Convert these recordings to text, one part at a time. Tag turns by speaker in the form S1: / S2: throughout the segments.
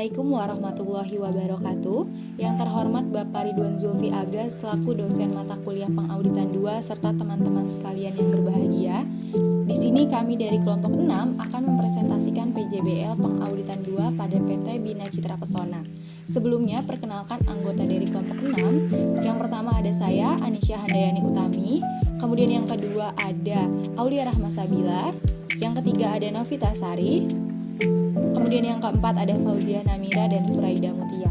S1: Assalamualaikum warahmatullahi wabarakatuh. Yang terhormat Bapak Ridwan Zulfi Aga selaku dosen mata kuliah Pengauditan 2 serta teman-teman sekalian yang berbahagia. Di sini kami dari kelompok 6 akan mempresentasikan PJBL Pengauditan 2 pada PT Bina Citra Pesona. Sebelumnya perkenalkan anggota dari kelompok 6. Yang pertama ada saya, Anisya Handayani Utami. Kemudian yang kedua ada Aulia Rahmasabila. Yang ketiga ada Novita Sari. Kemudian yang keempat ada Fauzia Namira dan Furaida Mutia.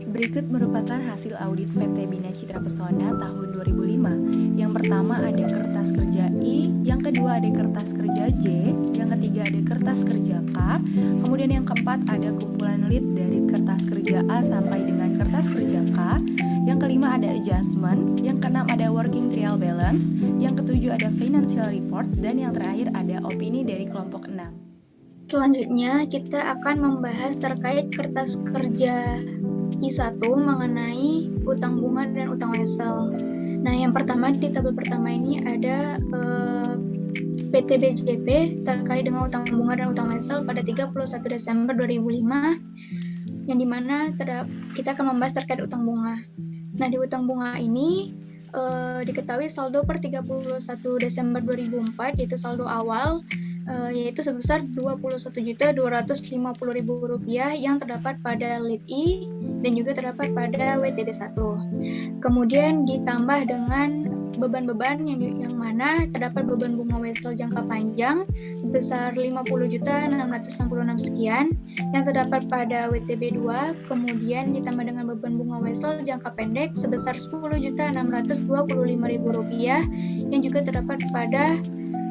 S1: Berikut merupakan hasil audit PT Bina Citra Pesona tahun 2005. Yang pertama ada kertas kerja I, yang kedua ada kertas kerja J, yang ketiga ada kertas kerja K, kemudian yang keempat ada kumpulan lead dari kertas kerja A sampai dengan kertas kerja K, yang kelima ada adjustment, yang keenam ada working trial balance, yang ketujuh ada financial report, dan yang terakhir ada opini dari kelompok 6.
S2: Selanjutnya, kita akan membahas terkait kertas kerja I1 mengenai utang bunga dan utang wesel. Nah, yang pertama di tabel pertama ini ada PT BJP terkait dengan utang bunga dan utang wesel pada 31 Desember 2005, yang dimana kita akan membahas terkait utang bunga. Nah, di utang bunga ini diketahui saldo per 31 Desember 2004 yaitu saldo awal yaitu sebesar Rp21.250.000 yang terdapat pada lead I dan juga terdapat pada WTB 1. Kemudian ditambah dengan beban-beban yang mana terdapat beban bunga wesel jangka panjang sebesar 50.666 sekian yang terdapat pada WTB 2, kemudian ditambah dengan beban bunga wesel jangka pendek sebesar Rp10.625.000 yang juga terdapat pada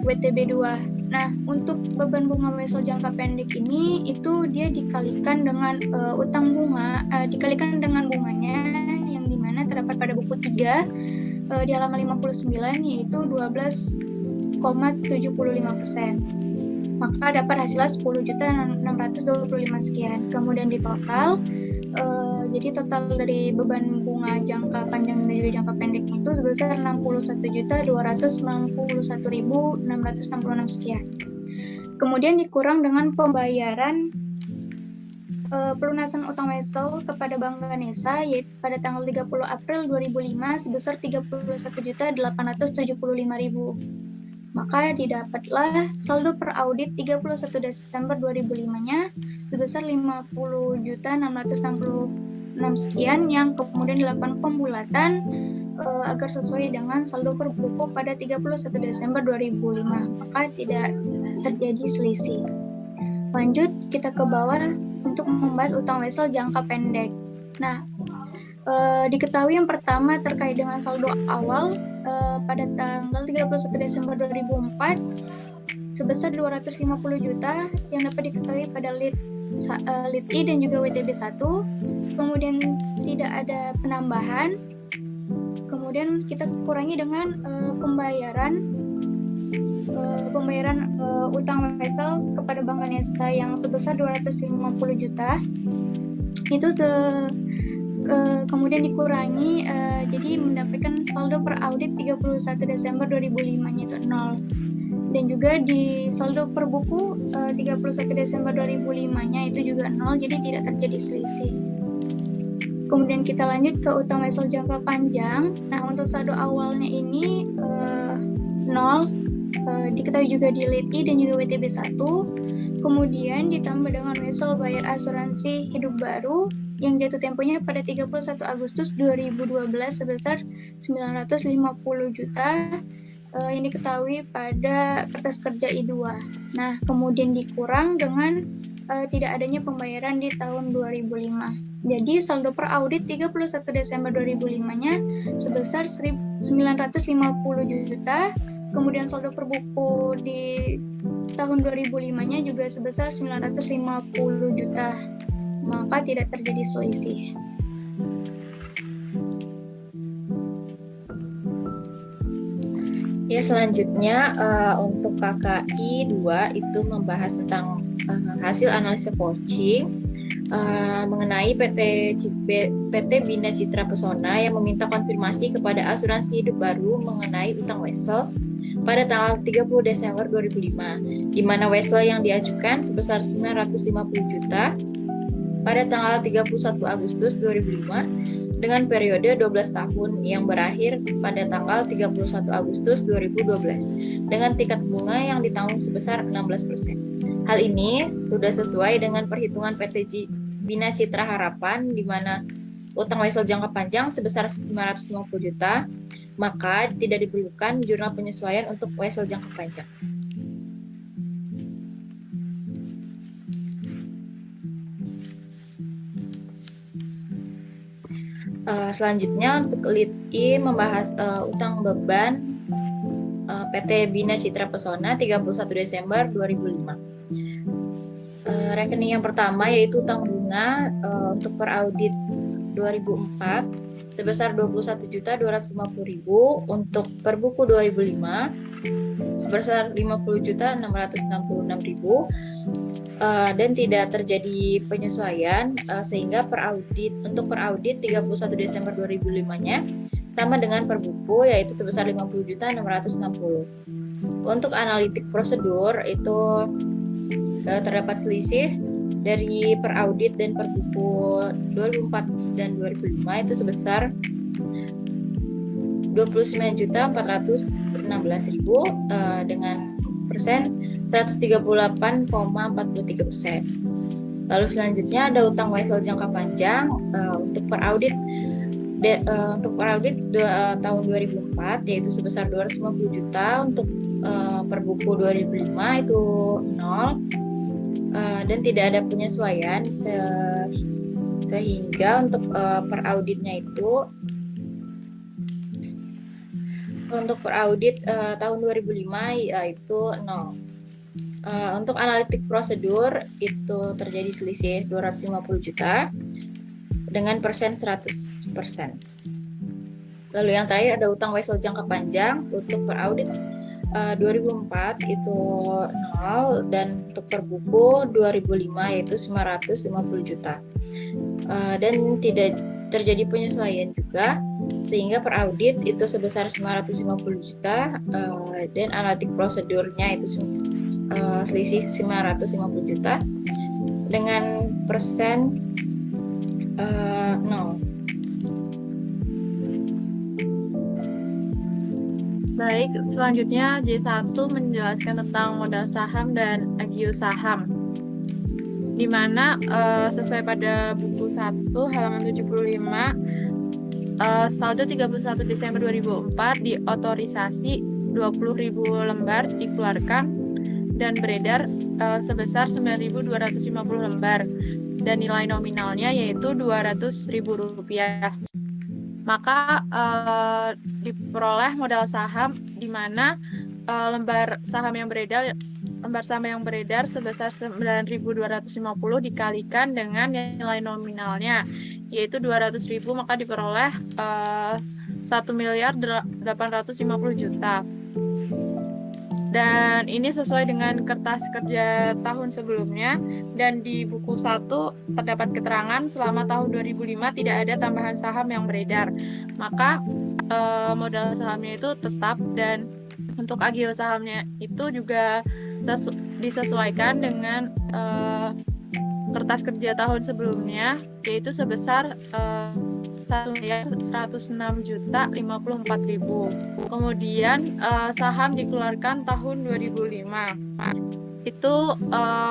S2: WTB 2. Nah, untuk beban bunga wesel jangka pendek ini itu dia dikalikan dengan utang bunga, dikalikan dengan bunganya yang dimana terdapat pada buku 3 di halaman 59 yaitu 12,75%. Maka dapat hasilnya 10.625 sekian. Kemudian di total jadi total dari beban bunga jangka panjang dan juga jangka pendek itu sebesar 61.291.666 sekian. Kemudian dikurang dengan pembayaran pelunasan utang wesel kepada Bank Ganesha yaitu pada tanggal 30 April 2005 sebesar 31.875.000. Maka didapatlah saldo per audit 31 Desember 2005-nya sebesar 50.666 sekian yang kemudian dilakukan pembulatan agar sesuai dengan saldo per buku pada 31 Desember 2005. Maka tidak terjadi selisih. Lanjut kita ke bawah untuk membahas utang wesel jangka pendek. Nah, diketahui yang pertama terkait dengan saldo awal pada tanggal 31 Desember 2004 sebesar 250 juta yang dapat diketahui pada lead I dan juga WTB 1. Kemudian tidak ada penambahan. Kemudian kita kurangi dengan pembayaran utang wesel kepada Bank Ganesha yang sebesar 250 juta. Itu kemudian dikurangi jadi mendapatkan saldo per audit 31 Desember 2005-nya itu 0. Dan juga di saldo per buku 31 Desember 2005-nya itu juga 0, jadi tidak terjadi selisih. Kemudian kita lanjut ke utang wesel jangka panjang. Nah, untuk saldo awalnya ini 0, diketahui juga di lead I dan juga WTB 1. Kemudian ditambah dengan wesel bayar asuransi hidup baru yang jatuh temponya pada 31 Agustus 2012 sebesar 950 juta yang diketahui pada kertas kerja I2. Nah, kemudian dikurang dengan tidak adanya pembayaran di tahun 2005. Jadi saldo per audit 31 Desember 2005-nya sebesar 950 juta. Kemudian saldo per buku di tahun 2005-nya juga sebesar 950 juta. Maka tidak terjadi selisih.
S3: Ya, selanjutnya untuk KKI 2 itu membahas tentang hasil analisis vouching mengenai PT Bina Citra Pesona yang meminta konfirmasi kepada asuransi hidup baru mengenai utang wesel pada tanggal 30 Desember 2005, di mana wesel yang diajukan sebesar 950 juta pada tanggal 31 Agustus 2005 dengan periode 12 tahun yang berakhir pada tanggal 31 Agustus 2012 dengan tingkat bunga yang ditanggung sebesar 16%. Hal ini sudah sesuai dengan perhitungan PT Bina Citra Harapan di mana utang wesel jangka panjang sebesar 550 juta, maka tidak diperlukan jurnal penyesuaian untuk wesel jangka panjang. Selanjutnya untuk lead I membahas utang beban PT Bina Citra Pesona 31 Desember 2005. Rekening yang pertama yaitu utang bunga untuk per audit 2004 sebesar 21.250.000, untuk per buku 2005 sebesar 50.666.000, dan tidak terjadi penyesuaian sehingga untuk per audit 31 Desember 2005-nya sama dengan per buku yaitu sebesar 50.660. Untuk analitik prosedur itu terdapat selisih dari per audit dan per buku 2004 dan 2005 itu sebesar 29.416.000 dengan persen 138,43%. Lalu selanjutnya ada utang wesel jangka panjang untuk per audit tahun 2004 yaitu sebesar 250 juta, untuk per buku 2005 itu 0, dan tidak ada penyesuaian sehingga untuk per auditnya itu untuk per audit tahun 2005 yaitu 0. Untuk analitik prosedur itu terjadi selisih 250 juta dengan persen 100%. Lalu yang terakhir ada utang wesel jangka panjang untuk per audit 2004 itu 0, dan untuk per buku 2005 yaitu 950 juta. Dan tidak terjadi penyesuaian juga sehingga per audit itu sebesar 950 juta dan analitik prosedurnya itu selisih 950 juta dengan persen 0.
S4: Baik, selanjutnya J1 menjelaskan tentang modal saham dan agio saham, di mana sesuai pada buku 1 halaman 75 saldo 31 Desember 2004 diotorisasi 20.000 lembar dikeluarkan dan beredar sebesar 9.250 lembar dan nilai nominalnya yaitu Rp200.000. Maka diperoleh modal saham di mana lembar saham yang beredar sebesar 9.250 dikalikan dengan nilai nominalnya yaitu 200.000, maka diperoleh 1.850 juta. Dan ini sesuai dengan kertas kerja tahun sebelumnya, dan di buku 1 terdapat keterangan selama tahun 2005 tidak ada tambahan saham yang beredar, maka modal sahamnya itu tetap. Dan untuk agio sahamnya itu juga disesuaikan dengan kertas kerja tahun sebelumnya, yaitu sebesar 1.106.054.000. Kemudian saham dikeluarkan tahun 2005. Itu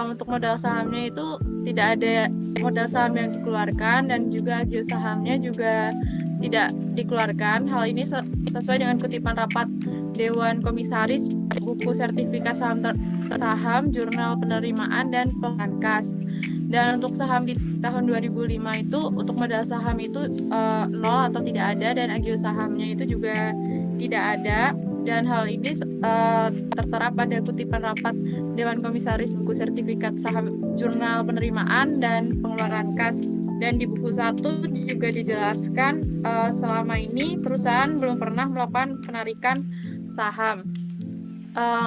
S4: untuk modal sahamnya itu tidak ada modal saham yang dikeluarkan, dan juga agio sahamnya juga tidak dikeluarkan. Hal ini sesuai dengan kutipan rapat Dewan Komisaris buku sertifikat saham jurnal penerimaan dan pengeluaran kas. Dan untuk saham di tahun 2005 itu untuk modal saham itu 0 atau tidak ada, dan agio sahamnya itu juga tidak ada. Dan hal ini tertera pada kutipan rapat Dewan Komisaris buku sertifikat saham jurnal penerimaan dan pengeluaran kas. Dan di buku 1 juga dijelaskan selama ini perusahaan belum pernah melakukan penarikan saham.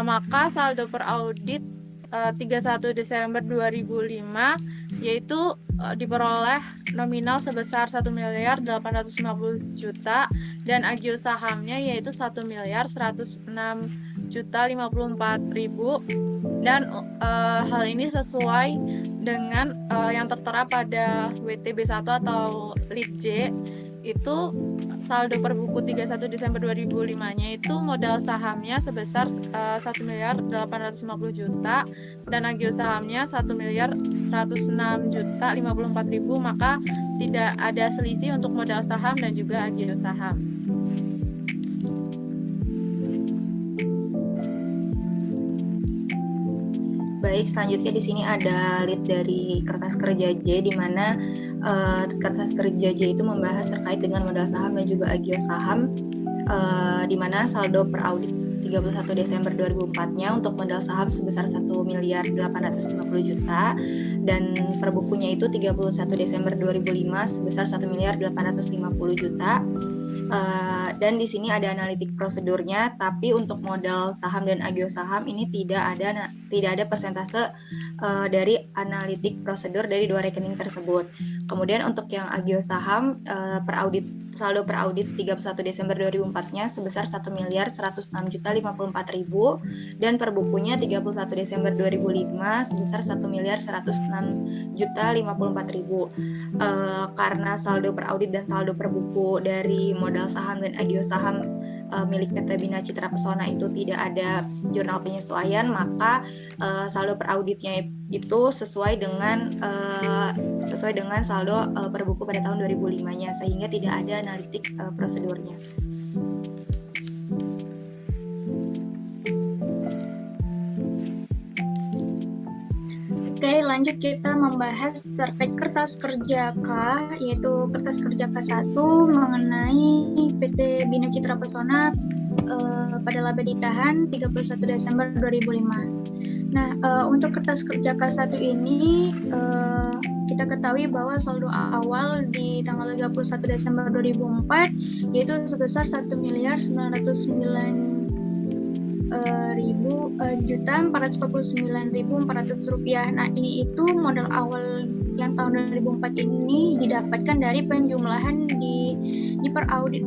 S4: Maka saldo per audit 31 Desember 2005 yaitu diperoleh nominal sebesar 1.850.000.000 dan agio sahamnya yaitu 1.106.000.000 2.054.000 dan hal ini sesuai dengan yang tertera pada WTB 1 atau Lit J. Itu saldo per buku 31 Desember 2005-nya itu modal sahamnya sebesar 1.850.000.000 dan agio sahamnya 1.106.054.000, maka tidak ada selisih untuk modal saham dan juga agio saham.
S1: Baik, selanjutnya di sini ada lead dari kertas kerja J, di mana kertas kerja J itu membahas terkait dengan modal saham dan juga agio saham, di mana saldo per audit 31 Desember 2004-nya untuk modal saham sebesar 1.850.000.000 dan per bukunya itu 31 Desember 2005 sebesar 1.850.000.000. Dan di sini ada analitik prosedurnya, tapi untuk modal saham dan agio saham ini tidak ada persentase dari analitik prosedur dari dua rekening tersebut. Kemudian untuk yang agio saham saldo per audit 31 Desember 2004-nya sebesar 1.106.054.000 dan per bukunya 31 Desember 2005 sebesar 1.106.054.000. Karena saldo per audit dan saldo per buku dari modal saham dan agio saham milik PT Bina Citra Pesona itu tidak ada jurnal penyesuaian, maka saldo per auditnya itu sesuai dengan saldo per buku pada tahun 2005-nya, sehingga tidak ada analitik prosedurnya.
S2: Oke, lanjut kita membahas terkait kertas kerja K, yaitu kertas kerja K1 mengenai PT Bina Citra Pesona pada laba ditahan 31 Desember 2005. Nah, untuk kertas kerja K1 ini kita ketahui bahwa saldo awal di tanggal 31 Desember 2004 yaitu sebesar 1.449.400 rupiah. Nah, ini itu modal awal yang tahun 2004 ini didapatkan dari penjumlahan di per audit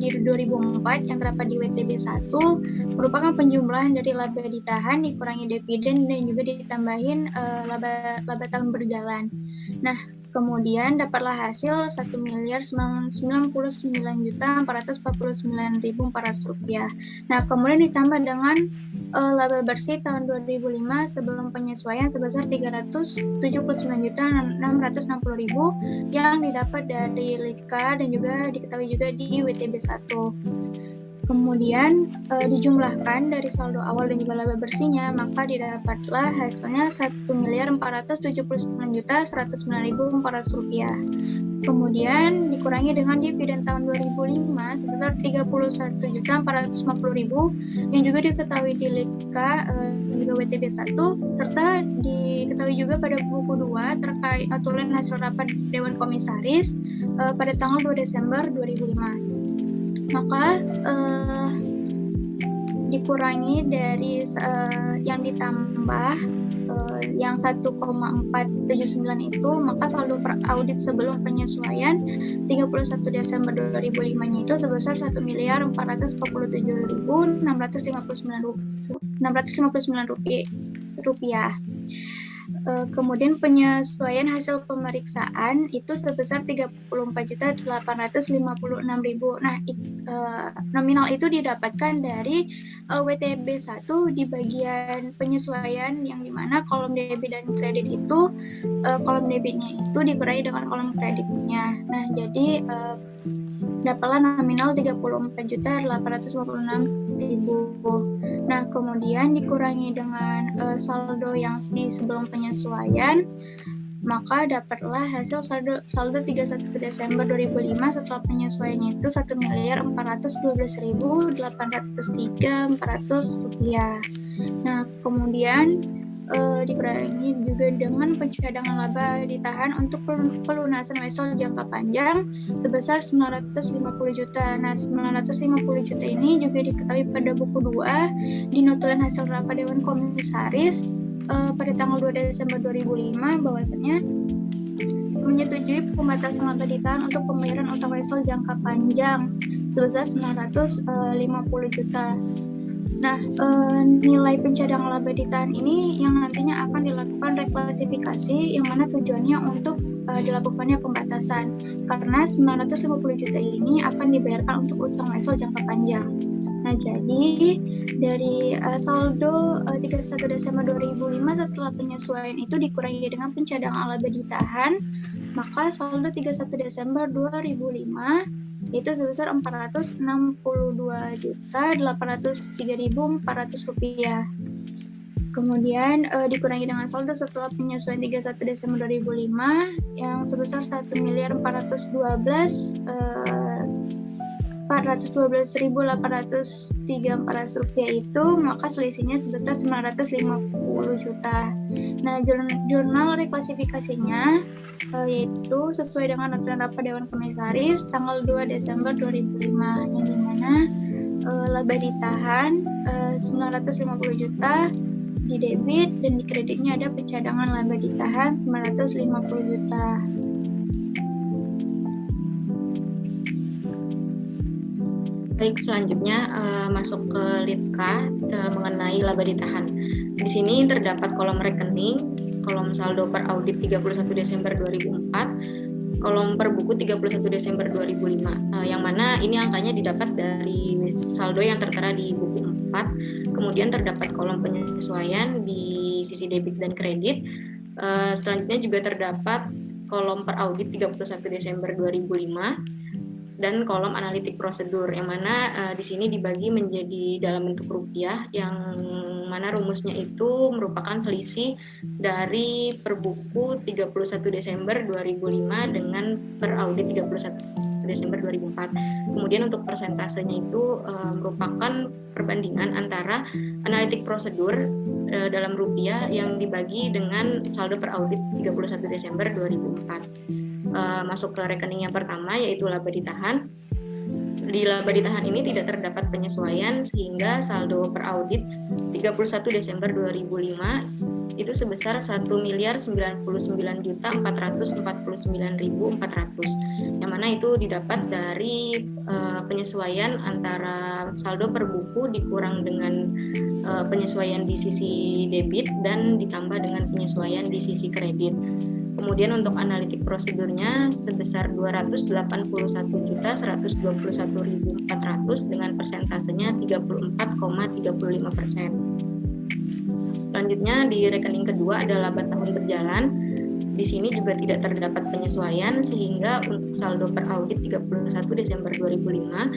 S2: di 2004 yang terdapat di WTB 1 merupakan penjumlahan dari laba ditahan dikurangi dividen dan juga ditambahin laba tahun berjalan. Nah, kemudian dapatlah hasil 1.099.449.400 rupiah. Nah, kemudian ditambah dengan laba bersih tahun 2005 sebelum penyesuaian sebesar 379.660.000 yang didapat dari Lika dan juga diketahui juga di WTB 1. Kemudian dijumlahkan dari saldo awal dan juga laba bersihnya, maka didapatlah hasilnya 1.479.109.400 rupiah. Kemudian dikurangi dengan dividen tahun 2005 sebesar 31.450.000 yang juga diketahui di Lika juga WTB 1 serta diketahui juga pada buku 2 terkait notulen hasil rapat Dewan Komisaris pada tanggal 2 Desember 2005. Maka dikurangi dari yang ditambah yang 1,479 itu, maka saldo per audit sebelum penyesuaian 31 Desember 2005 itu sebesar 1.449.659 rupiah. Kemudian penyesuaian hasil pemeriksaan itu sebesar 34.856.000. Nah, nominal itu didapatkan dari WTB 1 di bagian penyesuaian yang dimana kolom debit dan kredit itu kolom debitnya itu dikurangi dengan kolom kreditnya. Nah, jadi dapatlah nominal 34.856.000. Nah, kemudian dikurangi dengan saldo yang di sebelum penyesuaian, maka dapatlah hasil saldo 31 Desember 2005 setelah penyesuaiannya itu 1.412.803.400 rupiah. Nah, kemudian dikurangi juga dengan pencadangan laba ditahan untuk pelunasan wesel jangka panjang sebesar 950 juta. Nah, 950 juta ini juga diketahui pada buku 2 di notulen hasil rapat Dewan Komisaris pada tanggal 2 Desember 2005 bahwasannya menyetujui pembatasan laba ditahan untuk pembayaran utang wesel jangka panjang sebesar 950 juta. Nah, nilai pencadangan laba ditahan ini yang nantinya akan dilakukan reklasifikasi, yang mana tujuannya untuk dilakukannya pembatasan, karena 950 juta ini akan dibayarkan untuk utang lesol jangka panjang. Nah, jadi dari saldo 31 Desember 2005 setelah penyesuaian itu dikurangi dengan pencadangan laba ditahan, maka saldo 31 Desember 2005 itu sebesar Rp462.803.400. Kemudian dikurangi dengan saldo setelah penyesuaian 31 Desember 2005 yang sebesar Rp1.412.803.400 itu, maka selisihnya sebesar Rp950 juta. Nah, jurnal reklasifikasinya yaitu sesuai dengan aturan rapat Dewan Komisaris tanggal 2 Desember 2005, yang dimana laba ditahan 950 juta, di debit dan di kreditnya ada pencadangan laba ditahan 950 juta.
S3: Baik, selanjutnya masuk ke lit K mengenai laba ditahan. Di sini terdapat kolom rekening, kolom saldo per audit 31 Desember 2004, kolom per buku 31 Desember 2005, yang mana ini angkanya didapat dari saldo yang tertera di buku 4, kemudian terdapat kolom penyesuaian di sisi debit dan kredit. Selanjutnya juga terdapat kolom per audit 31 Desember 2005, dan kolom analitik prosedur, yang mana di sini dibagi menjadi dalam bentuk rupiah, yang mana rumusnya itu merupakan selisih dari per buku 31 Desember 2005 dengan per audit 31 Desember 2004. Kemudian untuk persentasenya itu merupakan perbandingan antara analitik prosedur dalam rupiah yang dibagi dengan saldo per audit 31 Desember 2004. Masuk ke rekening yang pertama, yaitu laba ditahan. Di laba ditahan ini tidak terdapat penyesuaian, sehingga saldo per audit 31 Desember 2005 itu sebesar Rp1.099.449.400, yang mana itu didapat dari penyesuaian antara saldo per buku dikurang dengan penyesuaian di sisi debit dan ditambah dengan penyesuaian di sisi kredit. Kemudian untuk analitik prosedurnya sebesar Rp281.121.400 dengan persentasenya 34,35%. Selanjutnya di rekening kedua ada laba tahun berjalan. Di sini juga tidak terdapat penyesuaian, sehingga untuk saldo per audit 31 Desember 2005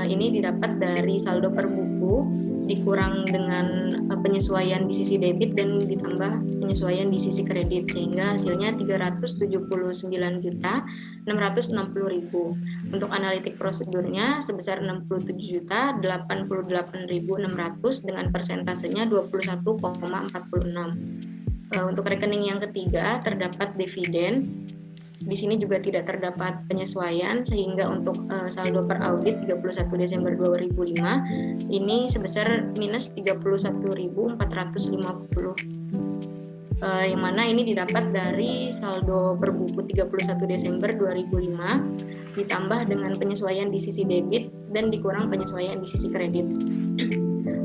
S3: ini didapat dari saldo per buku dikurang dengan penyesuaian di sisi debit dan ditambah penyesuaian di sisi kredit, sehingga hasilnya Rp379.660.000. Untuk analitik prosedurnya sebesar Rp67.088.600 dengan persentasenya 21,46. Untuk rekening yang ketiga terdapat dividen. Di sini juga tidak terdapat penyesuaian, sehingga untuk saldo per audit 31 Desember 2005 ini sebesar minus Rp31.450, yang mana ini didapat dari saldo per buku 31 Desember 2005 ditambah dengan penyesuaian di sisi debit dan dikurang penyesuaian di sisi kredit.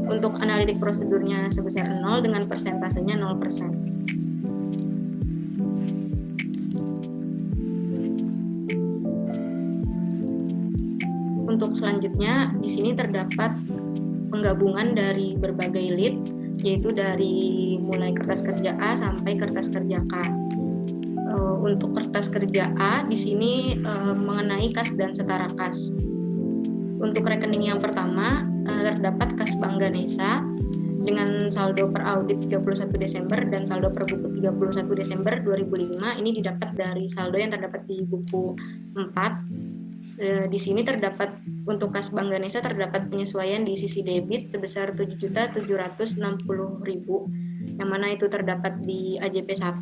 S3: Untuk analitik prosedurnya sebesar 0 dengan persentasenya 0%. Untuk selanjutnya di sini terdapat penggabungan dari berbagai lit, yaitu dari mulai kertas kerja A sampai kertas kerja K. Untuk kertas kerja A di sini mengenai kas dan setara kas. Untuk rekening yang pertama terdapat kas Bank Ganesha dengan saldo per audit 31 Desember dan saldo per buku 31 Desember 2005 ini didapat dari saldo yang terdapat di buku 4. Di sini terdapat untuk kas Bank Ganesha terdapat penyesuaian di sisi debit sebesar Rp7.760.000, yang mana itu terdapat di AJP 1,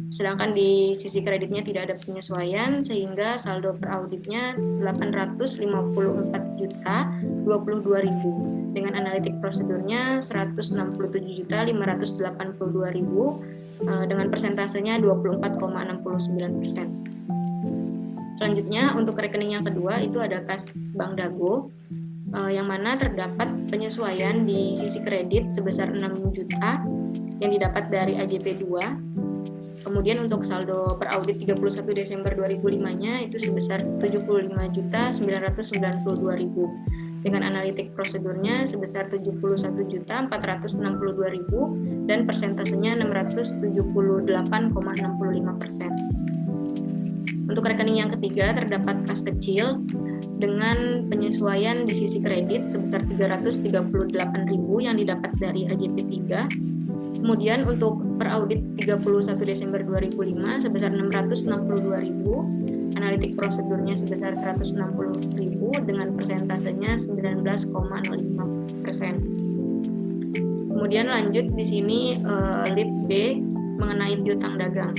S3: sedangkan di sisi kreditnya tidak ada penyesuaian, sehingga saldo per auditnya Rp854.022.000 dengan analitik prosedurnya Rp167.582.000 dengan persentasenya 24,69%. Selanjutnya untuk rekening yang kedua itu ada kas Bank Dago.
S5: yang mana terdapat penyesuaian di sisi kredit sebesar 6 juta yang didapat dari AJP 2. Kemudian untuk saldo per audit 31 Desember 2005-nya itu sebesar 75.992.000 dengan analitik prosedurnya sebesar 71.462.000 dan persentasenya 678,65%. Untuk rekening yang ketiga terdapat kas kecil dengan penyesuaian di sisi kredit sebesar 338.000 yang didapat dari AJP 3. Kemudian untuk per audit 31 Desember 2005 sebesar 662.000, analitik prosedurnya sebesar 160.000 dengan persentasenya 19,05%. Kemudian lanjut di sini lip B mengenai piutang dagang.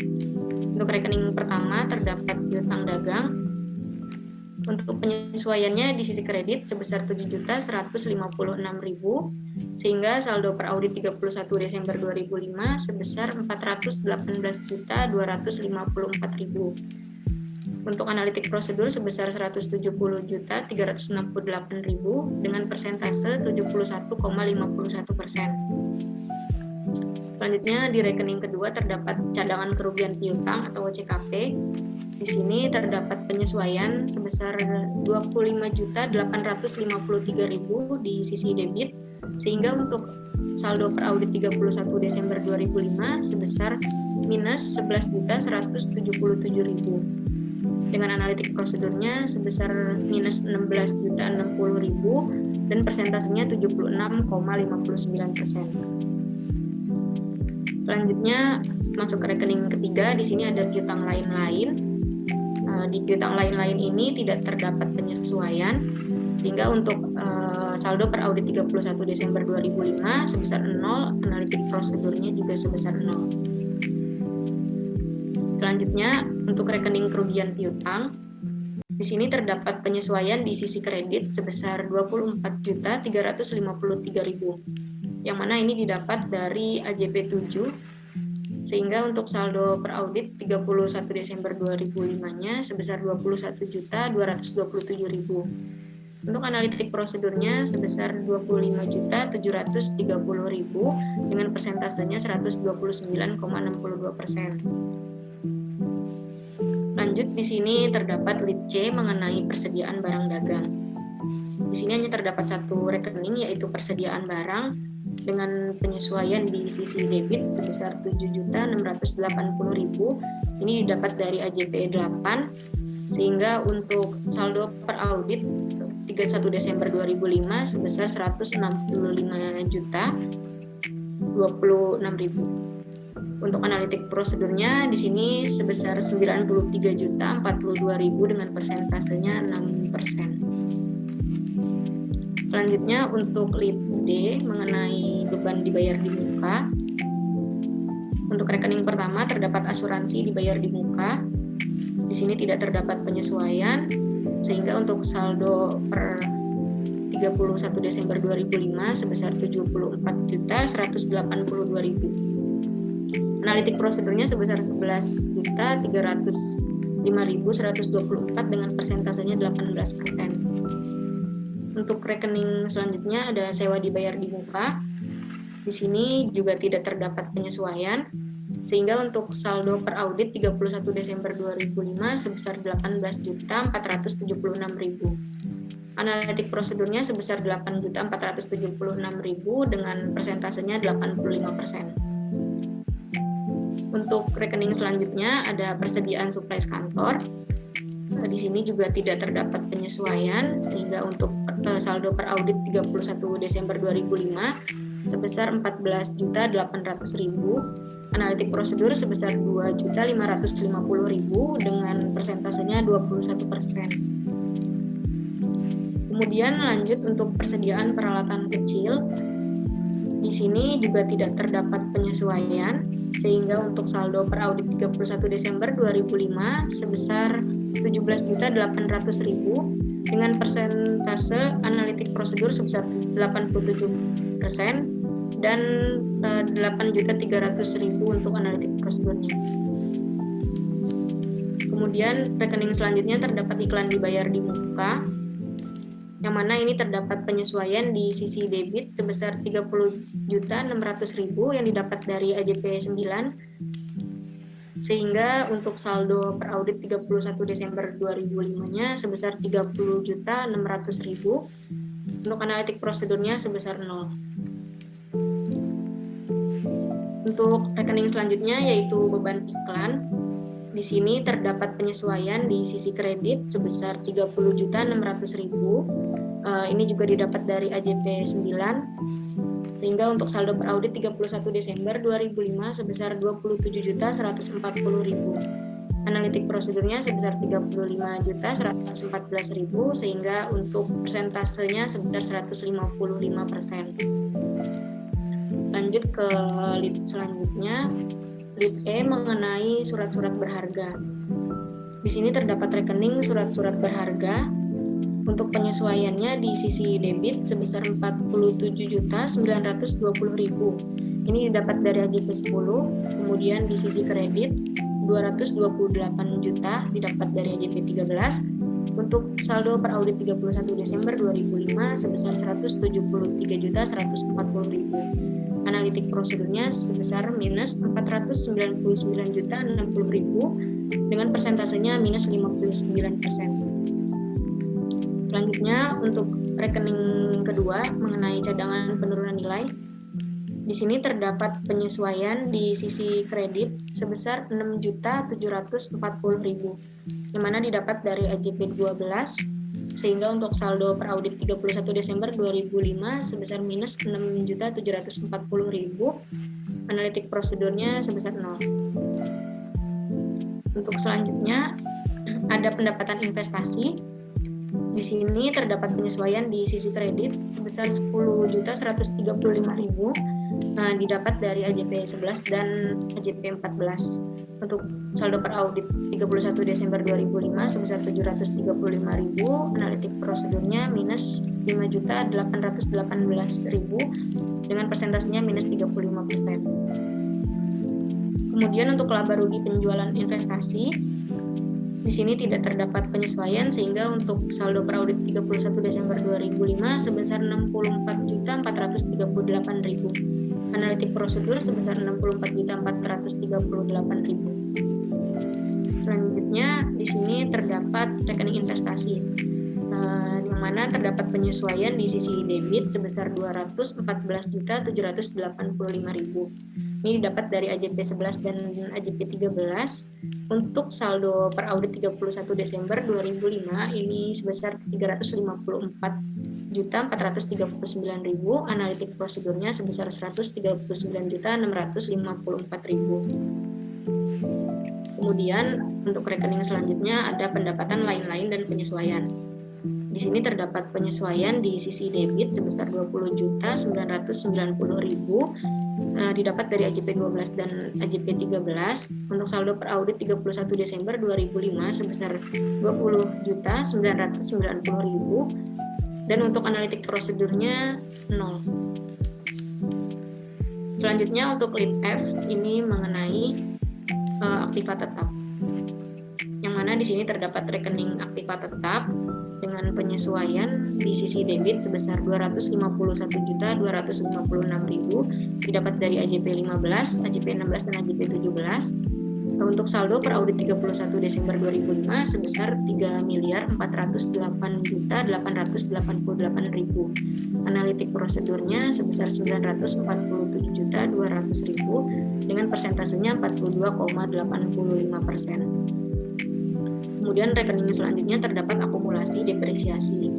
S5: Untuk rekening pertama terdapat piutang dagang. Untuk penyesuaiannya di sisi kredit sebesar 7.156.000 sehingga saldo per audit 31 Desember 2005 sebesar 418.254.000. Untuk analitik prosedur sebesar 170.368.000 dengan persentase 71,51%. Selanjutnya di rekening kedua terdapat cadangan kerugian piutang atau CKP. Di sini terdapat penyesuaian sebesar 25.853.000 di sisi debit sehingga untuk saldo per audit 31 Desember 2005 sebesar minus 11.177.000 dengan analitik prosedurnya sebesar minus 16.060.000 dan persentasenya 76,59%. Selanjutnya masuk ke rekening ketiga. Di sini ada piutang lain-lain. Di piutang lain-lain ini tidak terdapat penyesuaian sehingga untuk saldo per audit 31 Desember 2005 sebesar 0, analitik prosedurnya juga sebesar 0. Selanjutnya untuk rekening kerugian piutang. Di sini terdapat penyesuaian di sisi kredit sebesar 24.353.000 yang mana ini didapat dari AJP 7 sehingga untuk saldo per audit 31 Desember 2005-nya sebesar 21.227.000. Untuk analitik prosedurnya sebesar 25.730.000 dengan persentasenya 129,62%. Lanjut di sini terdapat lip C mengenai persediaan barang dagang. Di sini hanya terdapat satu rekening yaitu persediaan barang dengan penyesuaian di sisi debit sebesar 7.680.000. Ini didapat dari AJP 8 sehingga untuk saldo per audit 31 Desember 2005 sebesar 165.026.000. Untuk analitik prosedurnya di sini sebesar 93.042.000 dengan persentasenya 6%. Selanjutnya untuk lip D mengenai beban dibayar di muka. Untuk rekening pertama terdapat asuransi dibayar di muka. Di sini tidak terdapat penyesuaian sehingga untuk saldo per 31 Desember 2005 sebesar 74.182.000. Analitik prosedurnya sebesar 11.305.124 dengan persentasenya 18%. Untuk rekening selanjutnya ada sewa dibayar di muka. Di sini juga tidak terdapat penyesuaian sehingga untuk saldo per audit 31 Desember 2005 sebesar 18.476.000. Analitik prosedurnya sebesar 8.476.000 dengan persentasenya 85%. Untuk rekening selanjutnya ada persediaan suplai kantor. Di sini juga tidak terdapat penyesuaian sehingga untuk saldo per audit 31 Desember 2005 sebesar 14.800.000, analitik prosedur sebesar 2.550.000 dengan persentasenya 21%. Kemudian lanjut untuk persediaan peralatan kecil. Di sini juga tidak terdapat penyesuaian sehingga untuk saldo per audit 31 Desember 2005 sebesar 17.800.000 dengan persentase analitik prosedur sebesar 87% dan 8.300.000 untuk analitik prosedurnya. Kemudian rekening selanjutnya terdapat iklan dibayar di muka. yang mana ini terdapat penyesuaian di sisi debit sebesar 30.600.000 yang didapat dari AJP 9, sehingga untuk saldo per audit 31 Desember 2005-nya sebesar 30.600.000. Untuk analitik prosedurnya sebesar 0. Untuk rekening selanjutnya yaitu beban iklan. Di sini terdapat penyesuaian di sisi kredit sebesar 30.600.000. Ini juga didapat dari AJP 9. Sehingga untuk saldo per audit 31 Desember 2005 sebesar 27.140.000. Analitik prosedurnya sebesar 35.114.000 sehingga untuk persentasenya sebesar 155%. Lanjut ke lead selanjutnya, lead E mengenai surat-surat berharga. Di sini terdapat rekening surat-surat berharga. Untuk penyesuaiannya di sisi debit sebesar 47.920.000. Ini didapat dari AJP 10. Kemudian di sisi kredit 228 juta didapat dari AJP 13. Untuk saldo per audit 31 Desember 2005 sebesar 173.140.000. Analitik prosedurnya sebesar minus 499.060.000 dengan persentasenya minus 59%. Selanjutnya untuk rekening kedua mengenai cadangan penurunan nilai. Di sini terdapat penyesuaian di sisi kredit sebesar 6.740.000 yang mana didapat dari AJP 12, sehingga untuk saldo per audit 31 Desember 2005 sebesar minus 6.740.000. Analitik prosedurnya sebesar 0. Untuk selanjutnya ada pendapatan investasi. Di sini terdapat penyesuaian di sisi kredit sebesar 10.135.000 didapat dari AJP 11 dan AJP 14. Untuk saldo per audit 31 Desember 2005 sebesar 735.000, analitik prosedurnya minus 5.818.000 dengan persentasenya minus 35%. Kemudian untuk laba rugi penjualan investasi, di sini tidak terdapat penyesuaian sehingga untuk saldo per audit 31 Desember 2005 sebesar 64.438.000. Analitik prosedur sebesar 64.438.000. Selanjutnya di sini terdapat rekening investasi, yang mana terdapat penyesuaian di sisi debit sebesar 214.785.000. Ini didapat dari AJP 11 dan AJP 13. Untuk saldo per audit 31 Desember 2005 ini sebesar 354.439.000. Analitik prosedurnya sebesar 139.654.000. Kemudian untuk rekening selanjutnya ada pendapatan lain-lain dan penyesuaian. Di sini terdapat penyesuaian di sisi debit sebesar 20.990.000 didapat dari AJP 12 dan AJP 13. Untuk saldo per audit 31 Desember 2005 sebesar 20.990.000 dan untuk analitik prosedurnya 0. Selanjutnya untuk lead F ini mengenai aktiva tetap, yang mana di sini terdapat rekening aktiva tetap dengan penyesuaian di sisi debit sebesar 251.256.000 didapat dari AJP 15, AJP 16 dan AJP 17. Untuk saldo per audit 31 Desember 2005 sebesar 3.408.888.000. Analitik prosedurnya sebesar 947.200.000 dengan persentasenya 42,85%. Kemudian rekening selanjutnya terdapat akumulasi depresiasi.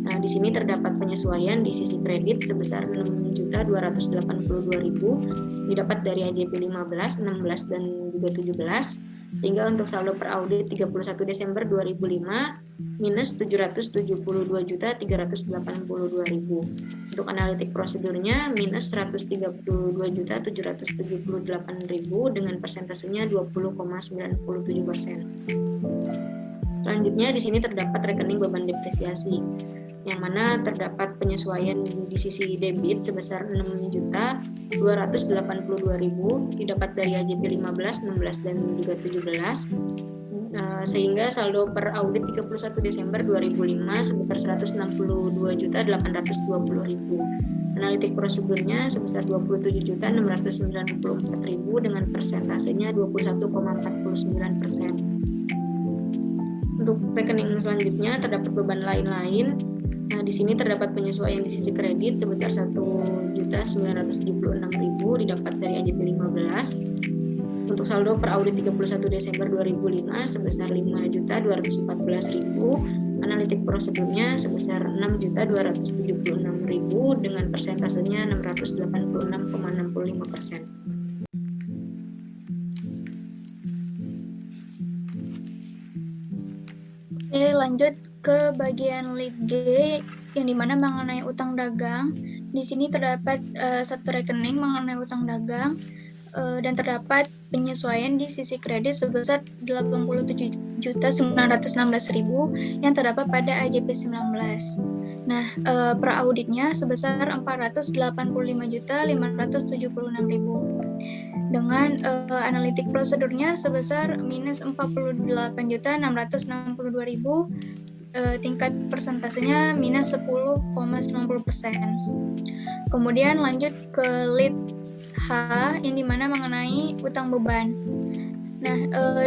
S5: Nah, di sini terdapat penyesuaian di sisi kredit sebesar 6.282.000 didapat dari AJP 15, 16 dan juga 17, sehingga untuk saldo per audit 31 Desember 2005 minus 772.382.000. Untuk analitik prosedurnya minus 132.778.000 dengan persentasenya 20,97%. Selanjutnya di sini terdapat rekening beban depresiasi, yang mana terdapat penyesuaian di sisi debit sebesar 6.282.000 didapat dari AJP 15, 16 dan juga 17. Sehingga saldo per audit 31 Desember 2005 sebesar 162.820.000. Analitik prosedurnya sebesar 27.694.000 dengan persentasenya 21,49%. Untuk rekening selanjutnya terdapat beban lain-lain. Nah, di sini terdapat penyesuaian di sisi kredit sebesar 1.976.000 didapat dari AJP 15. Untuk saldo per audit 31 Desember 2005 sebesar 5.214.000. Analitik prosedurnya sebesar 6.276.000 dengan persentasenya 686,65%.
S2: Oke, lanjut ke bagian lead G yang dimana mengenai utang dagang. Di sini terdapat satu rekening mengenai utang dagang dan terdapat penyesuaian di sisi kredit sebesar 87.916.000 yang terdapat pada AJP 19. Nah, per auditnya sebesar 485.576.000 dengan analitik prosedurnya sebesar minus 48.662.000, tingkat persentasenya minus 10,90%. Kemudian lanjut ke lead H yang dimana mengenai utang beban. Nah,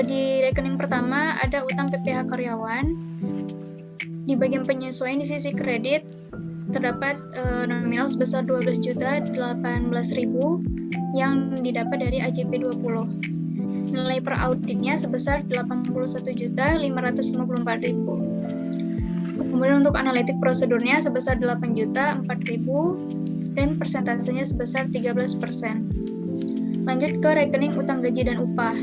S2: di rekening pertama ada utang PPh karyawan. Di bagian penyesuaian di sisi kredit terdapat nominal sebesar 12.018.000 yang didapat dari AJP 20. Nilai per auditnya sebesar 81.554.000. Kemudian untuk analitik prosedurnya sebesar 8.004.000 dan persentasenya sebesar 13%. Lanjut ke rekening utang gaji dan upah.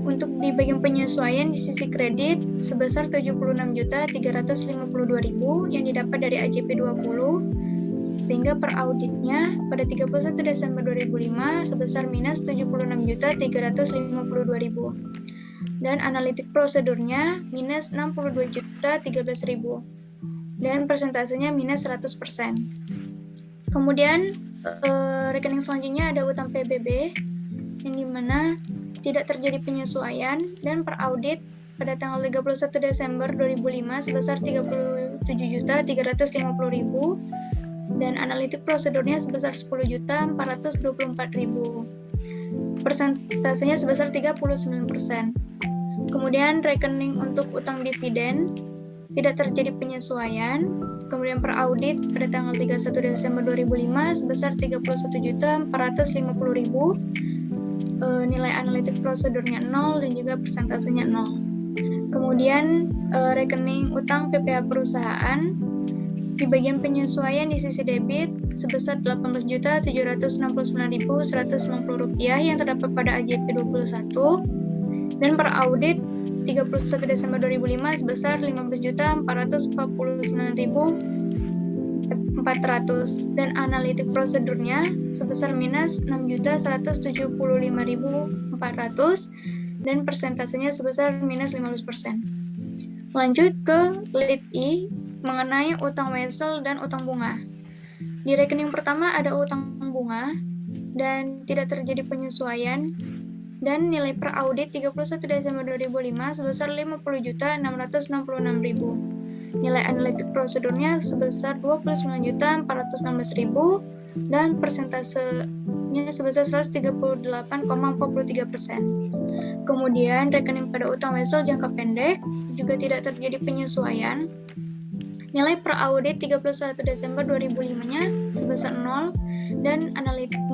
S2: Untuk di bagian penyesuaian di sisi kredit sebesar 76.352.000 yang didapat dari AJP 20, sehingga per auditnya pada 31 Desember 2005 sebesar minus 76.352.000 dan analitik prosedurnya minus 62.013.000 dan persentasenya minus 100%. Kemudian rekening selanjutnya ada utang PBB yang dimana tidak terjadi penyesuaian dan per audit pada tanggal 31 Desember 2005 sebesar 37.350.000 dan analitik prosedurnya sebesar 10.424.000. Persentasenya sebesar 39%. Kemudian rekening untuk utang dividen tidak terjadi penyesuaian. Kemudian per audit pada tanggal 31 Desember 2005 sebesar 31.450.000. Nilai analitik prosedurnya 0 dan juga persentasenya 0. Kemudian rekening utang PPh perusahaan di bagian penyesuaian di sisi debit sebesar Rp18.769.190 yang terdapat pada AJP 21 dan per audit 31 Desember 2005 sebesar Rp15.449.400 dan analitik prosedurnya sebesar minus Rp6.175.400 dan persentasenya sebesar minus 15%. Lanjut ke lead I mengenai utang wesel dan utang bunga. Di rekening pertama ada utang bunga dan tidak terjadi penyesuaian dan nilai per audit 31 Desember 2005 sebesar Rp59.666.000. Nilai analitik prosedurnya sebesar Rp29.416.000 dan persentasenya sebesar 138,43%. Kemudian rekening pada utang wesel jangka pendek juga tidak terjadi penyesuaian. Nilai per audit 31 Desember 2005-nya sebesar 0 dan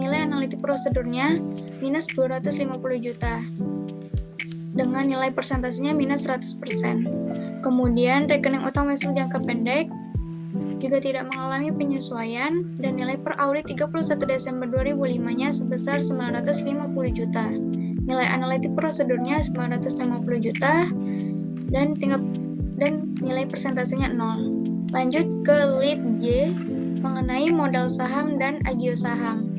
S2: nilai analitik prosedurnya minus 250 juta dengan nilai persentasenya minus 100%. Kemudian rekening utang wesel jangka pendek juga tidak mengalami penyesuaian dan nilai per audit 31 Desember 2005-nya sebesar 950 juta. Nilai analitik prosedurnya 950 juta dan nilai persentasenya 0. Lanjut ke lead J mengenai modal saham dan agio saham.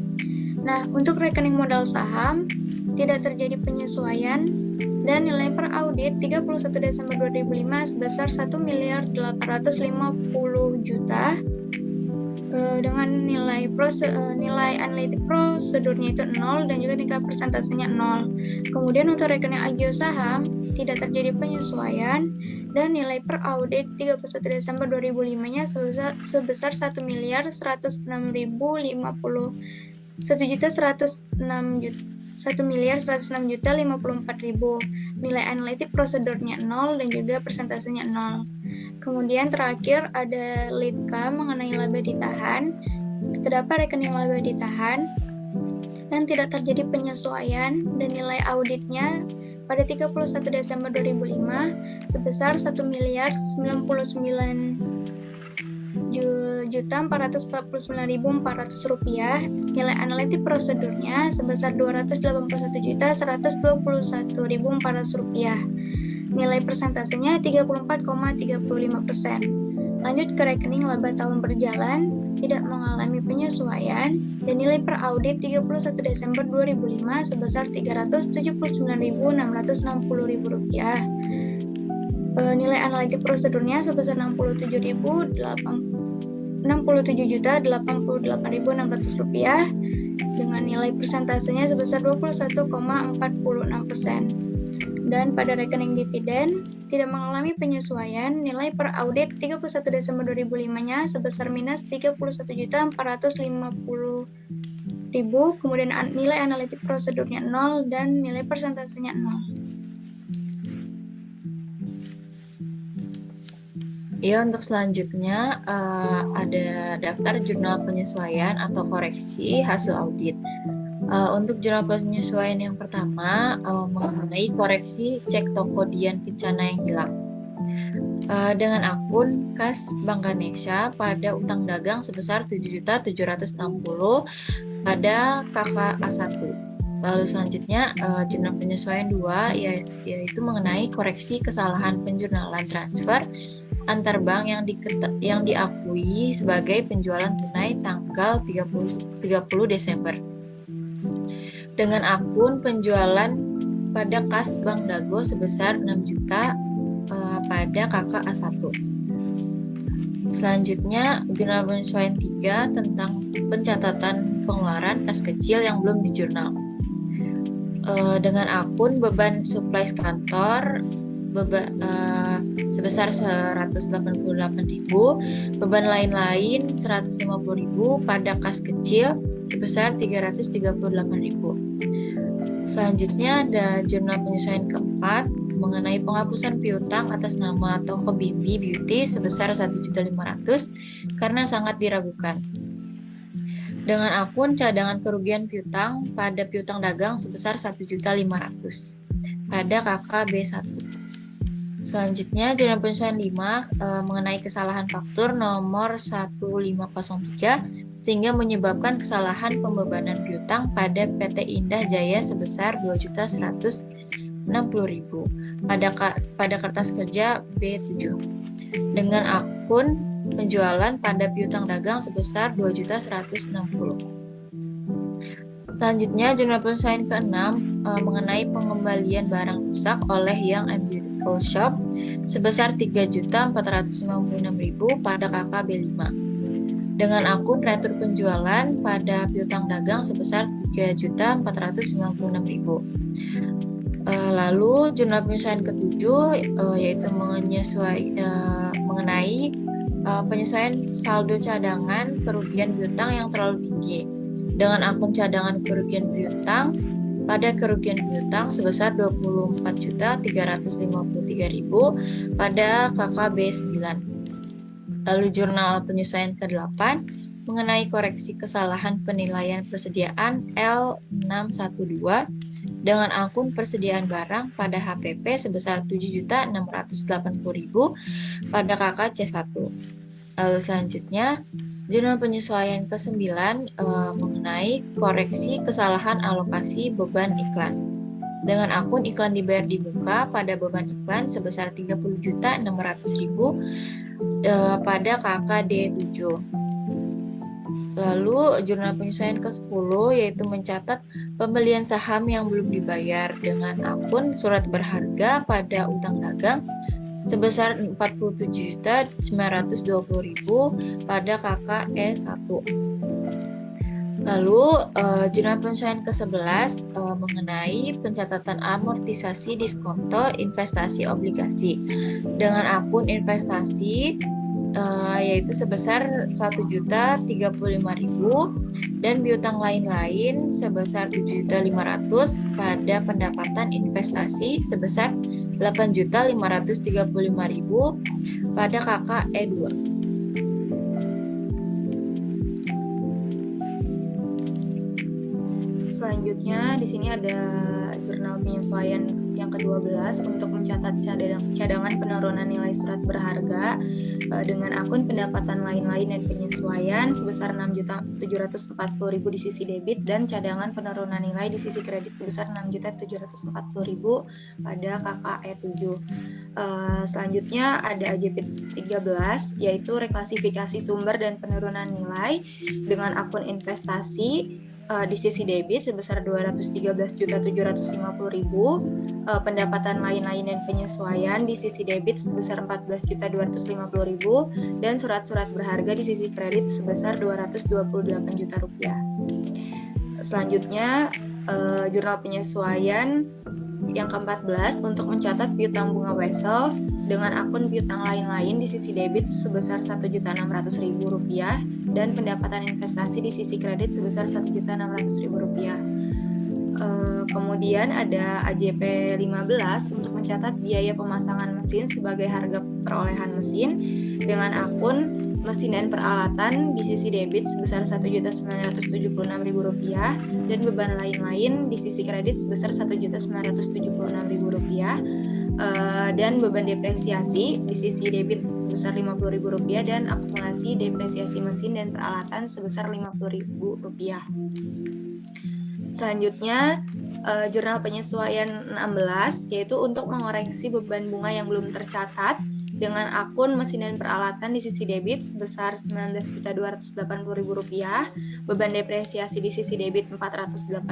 S2: Nah, untuk rekening modal saham tidak terjadi penyesuaian dan nilai per audit 31 Desember 2005 sebesar 1.850.000.000 dengan nilai analitik prosedurnya itu 0 dan juga tingkat persentasenya 0. Kemudian untuk rekening agio saham tidak terjadi penyesuaian, dan nilai per audit 31 Desember 2005-nya sebesar 1.106.054.000. Nilai analitik prosedurnya 0 dan juga persentasenya 0. Kemudian terakhir ada lead K mengenai laba ditahan. Terdapat rekening laba ditahan dan tidak terjadi penyesuaian, dan nilai auditnya pada 31 Desember 2005 sebesar 1.949.449.400 rupiah. Nilai analitik prosedurnya sebesar 281.121.400 rupiah. Nilai persentasenya 34,35%. Lanjut ke rekening laba tahun berjalan, tidak mengalami penyesuaian, dan nilai per audit 31 Desember 2005 sebesar Rp379.660.000. Nilai analitik prosedurnya sebesar Rp67.088.600 dengan nilai persentasenya sebesar 21,46%. Dan pada rekening dividen tidak mengalami penyesuaian, nilai per audit 31 Desember 2005-nya sebesar minus Rp31.450.000, kemudian nilai analitik prosedurnya 0 dan nilai persentasenya 0.
S3: Ya, untuk selanjutnya ada daftar jurnal penyesuaian atau koreksi hasil audit. Untuk jurnal penyesuaian yang pertama mengenai koreksi cek toko Dian Kencana yang hilang. Dengan akun kas Bank Ganesha pada utang dagang sebesar Rp7.760.000 pada KKA1. Lalu selanjutnya jurnal penyesuaian 2 yaitu mengenai koreksi kesalahan penjurnalan transfer antar bank yang diakui sebagai penjualan tunai tanggal 30 Desember. Dengan akun penjualan pada kas Bank Dago sebesar 6 juta pada KKA1. Selanjutnya, jurnal penyesuaian 3 tentang pencatatan pengeluaran kas kecil yang belum dijurnal. Dengan akun beban supplies kantor sebesar 188.000, beban lain-lain 150.000 pada kas kecil sebesar 338.000. Selanjutnya ada jurnal penyesuaian keempat mengenai penghapusan piutang atas nama toko Bimbi Beauty sebesar 1.500.000 karena sangat diragukan. Dengan akun cadangan kerugian piutang pada piutang dagang sebesar 1.500.000 pada KKB1. Selanjutnya, jurnal penyesuaian 5 mengenai kesalahan faktur nomor 1503 sehingga menyebabkan kesalahan pembebanan piutang pada PT Indah Jaya sebesar Rp2.160.000 pada kertas kerja B7 dengan akun penjualan pada piutang dagang sebesar Rp2.160.000. Selanjutnya, jurnal penyesuaian ke-6 mengenai pengembalian barang rusak oleh Young & Beautiful Shop sebesar Rp3.496.000 pada KKB5 dengan akun retur penjualan pada piutang dagang sebesar Rp3.496.000. Lalu jurnal penyesuaian ke-7 yaitu mengenai penyesuaian saldo cadangan kerugian piutang yang terlalu tinggi dengan akun cadangan kerugian piutang pada kerugian piutang sebesar Rp24.353.000 pada KKB9. Lalu jurnal penyesuaian ke-8 mengenai koreksi kesalahan penilaian persediaan L612 dengan akun persediaan barang pada HPP sebesar Rp7.680.000 pada KKC1. Lalu selanjutnya, jurnal penyesuaian ke-9 mengenai koreksi kesalahan alokasi beban iklan dengan akun iklan dibayar di muka pada beban iklan sebesar Rp30.600.000 pada KKD7. Lalu jurnal penyesuaian ke-10 yaitu mencatat pembelian saham yang belum dibayar dengan akun surat berharga pada utang dagang sebesar Rp47.920.000 pada KKE1. Lalu jurnal penyesuaian ke-11 mengenai pencatatan amortisasi diskonto investasi obligasi dengan akun investasi yaitu sebesar 1.035.000 dan piutang lain-lain sebesar 7.500.000 pada pendapatan investasi sebesar 8.535.000 pada KKE2.
S1: Selanjutnya di sini ada jurnal penyesuaian yang ke-12 untuk mencatat cadangan penurunan nilai surat berharga dengan akun pendapatan lain-lain dan penyesuaian sebesar 6.740.000 di sisi debit dan cadangan penurunan nilai di sisi kredit sebesar 6.740.000 pada KKE7. Selanjutnya ada AJP 13 yaitu reklasifikasi sumber dan penurunan nilai dengan akun investasi di sisi debit sebesar 213.750.000, pendapatan lain-lain dan penyesuaian di sisi debit sebesar 14.250.000 dan surat-surat berharga di sisi kredit sebesar 228 juta rupiah. Selanjutnya jurnal penyesuaian yang ke-14 untuk mencatat piutang bunga wesel dengan akun piutang lain-lain di sisi debit sebesar 1.600.000 rupiah dan pendapatan investasi di sisi kredit sebesar 1.600.000 rupiah. Kemudian ada AJP 15 untuk mencatat biaya pemasangan mesin sebagai harga perolehan mesin dengan akun mesin dan peralatan di sisi debit sebesar 1.976.000 rupiah dan beban lain-lain di sisi kredit sebesar 1.976.000 rupiah dan beban depresiasi di sisi debit sebesar 50.000 rupiah dan akumulasi depresiasi mesin dan peralatan sebesar 50.000 rupiah. Selanjutnya jurnal penyesuaian 16 yaitu untuk mengoreksi beban bunga yang belum tercatat dengan akun mesin dan peralatan di sisi debit sebesar 19.280.000 rupiah, beban depresiasi di sisi debit 482.000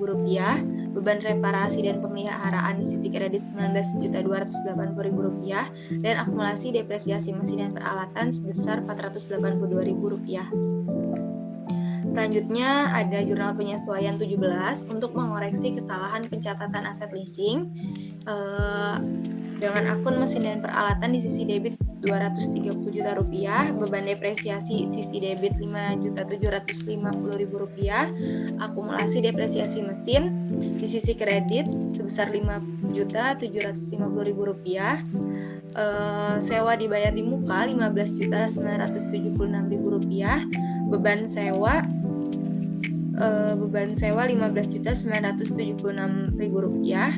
S1: rupiah, beban reparasi dan pemeliharaan di sisi kredit 19.280.000 rupiah, dan akumulasi depresiasi mesin dan peralatan sebesar 482.000 rupiah. Selanjutnya ada jurnal penyesuaian 17 untuk mengoreksi kesalahan pencatatan aset leasing dengan akun mesin dan peralatan di sisi debit 230 juta rupiah, beban depresiasi sisi debit 5.750.000 rupiah, akumulasi depresiasi mesin di sisi kredit sebesar 5.750.000 rupiah, sewa dibayar di muka 15.976.000 rupiah, beban sewa 15.976.000 rupiah,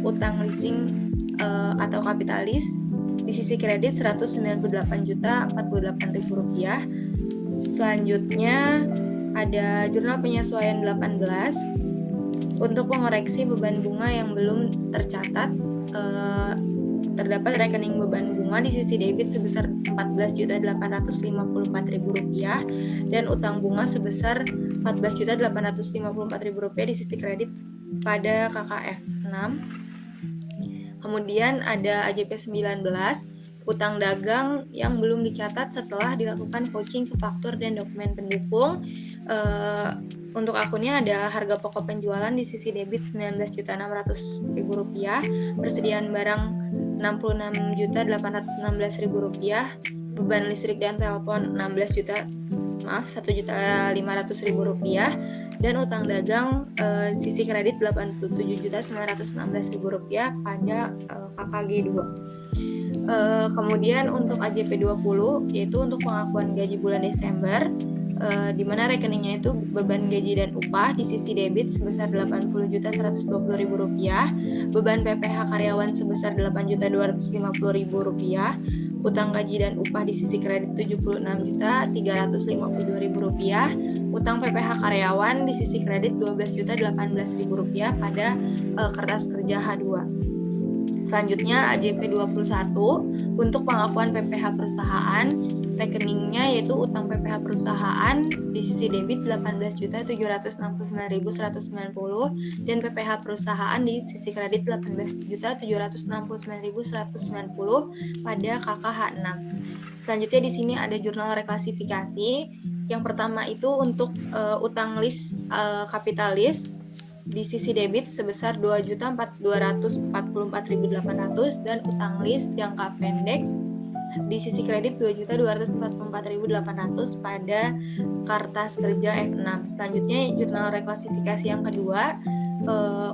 S1: utang leasing atau kapitalis di sisi kredit 198.048.000 rupiah. Selanjutnya ada jurnal penyesuaian 18 untuk mengoreksi beban bunga yang belum tercatat. Terdapat rekening beban bunga di sisi debit sebesar 14.854.000 rupiah dan utang bunga sebesar 14.854.000 rupiah di sisi kredit pada KKF 6. Kemudian ada AJP 19, utang dagang yang belum dicatat setelah dilakukan vouching ke faktur dan dokumen pendukung. Untuk akunnya ada harga pokok penjualan di sisi debit 19.600.000 rupiah, persediaan barang 66.816.000 rupiah, beban listrik dan telepon 1.500.000 rupiah, dan utang dagang sisi kredit 87.916.000 rupiah pada KKG 2. Kemudian untuk AJP 20 yaitu untuk pengakuan gaji bulan Desember, di mana rekeningnya itu beban gaji dan upah di sisi debit sebesar 80.120.000 rupiah, beban PPh karyawan sebesar 8.250.000 rupiah, utang gaji dan upah di sisi kredit 76.352.000 rupiah, utang PPh karyawan di sisi kredit 12.018.000 rupiah pada kertas kerja H2. Selanjutnya AJP 21 untuk pengakuan PPh perusahaan, rekeningnya yaitu utang PPh perusahaan di sisi debit 18.769.190 dan PPh perusahaan di sisi kredit 18.769.190 pada KKH 6. Selanjutnya di sini ada jurnal reklasifikasi Yang pertama itu untuk utang list kapitalis di sisi debit sebesar 2.244.800 dan utang list jangka pendek di sisi kredit 2.244.800 pada kertas kerja F6. Selanjutnya jurnal reklasifikasi yang kedua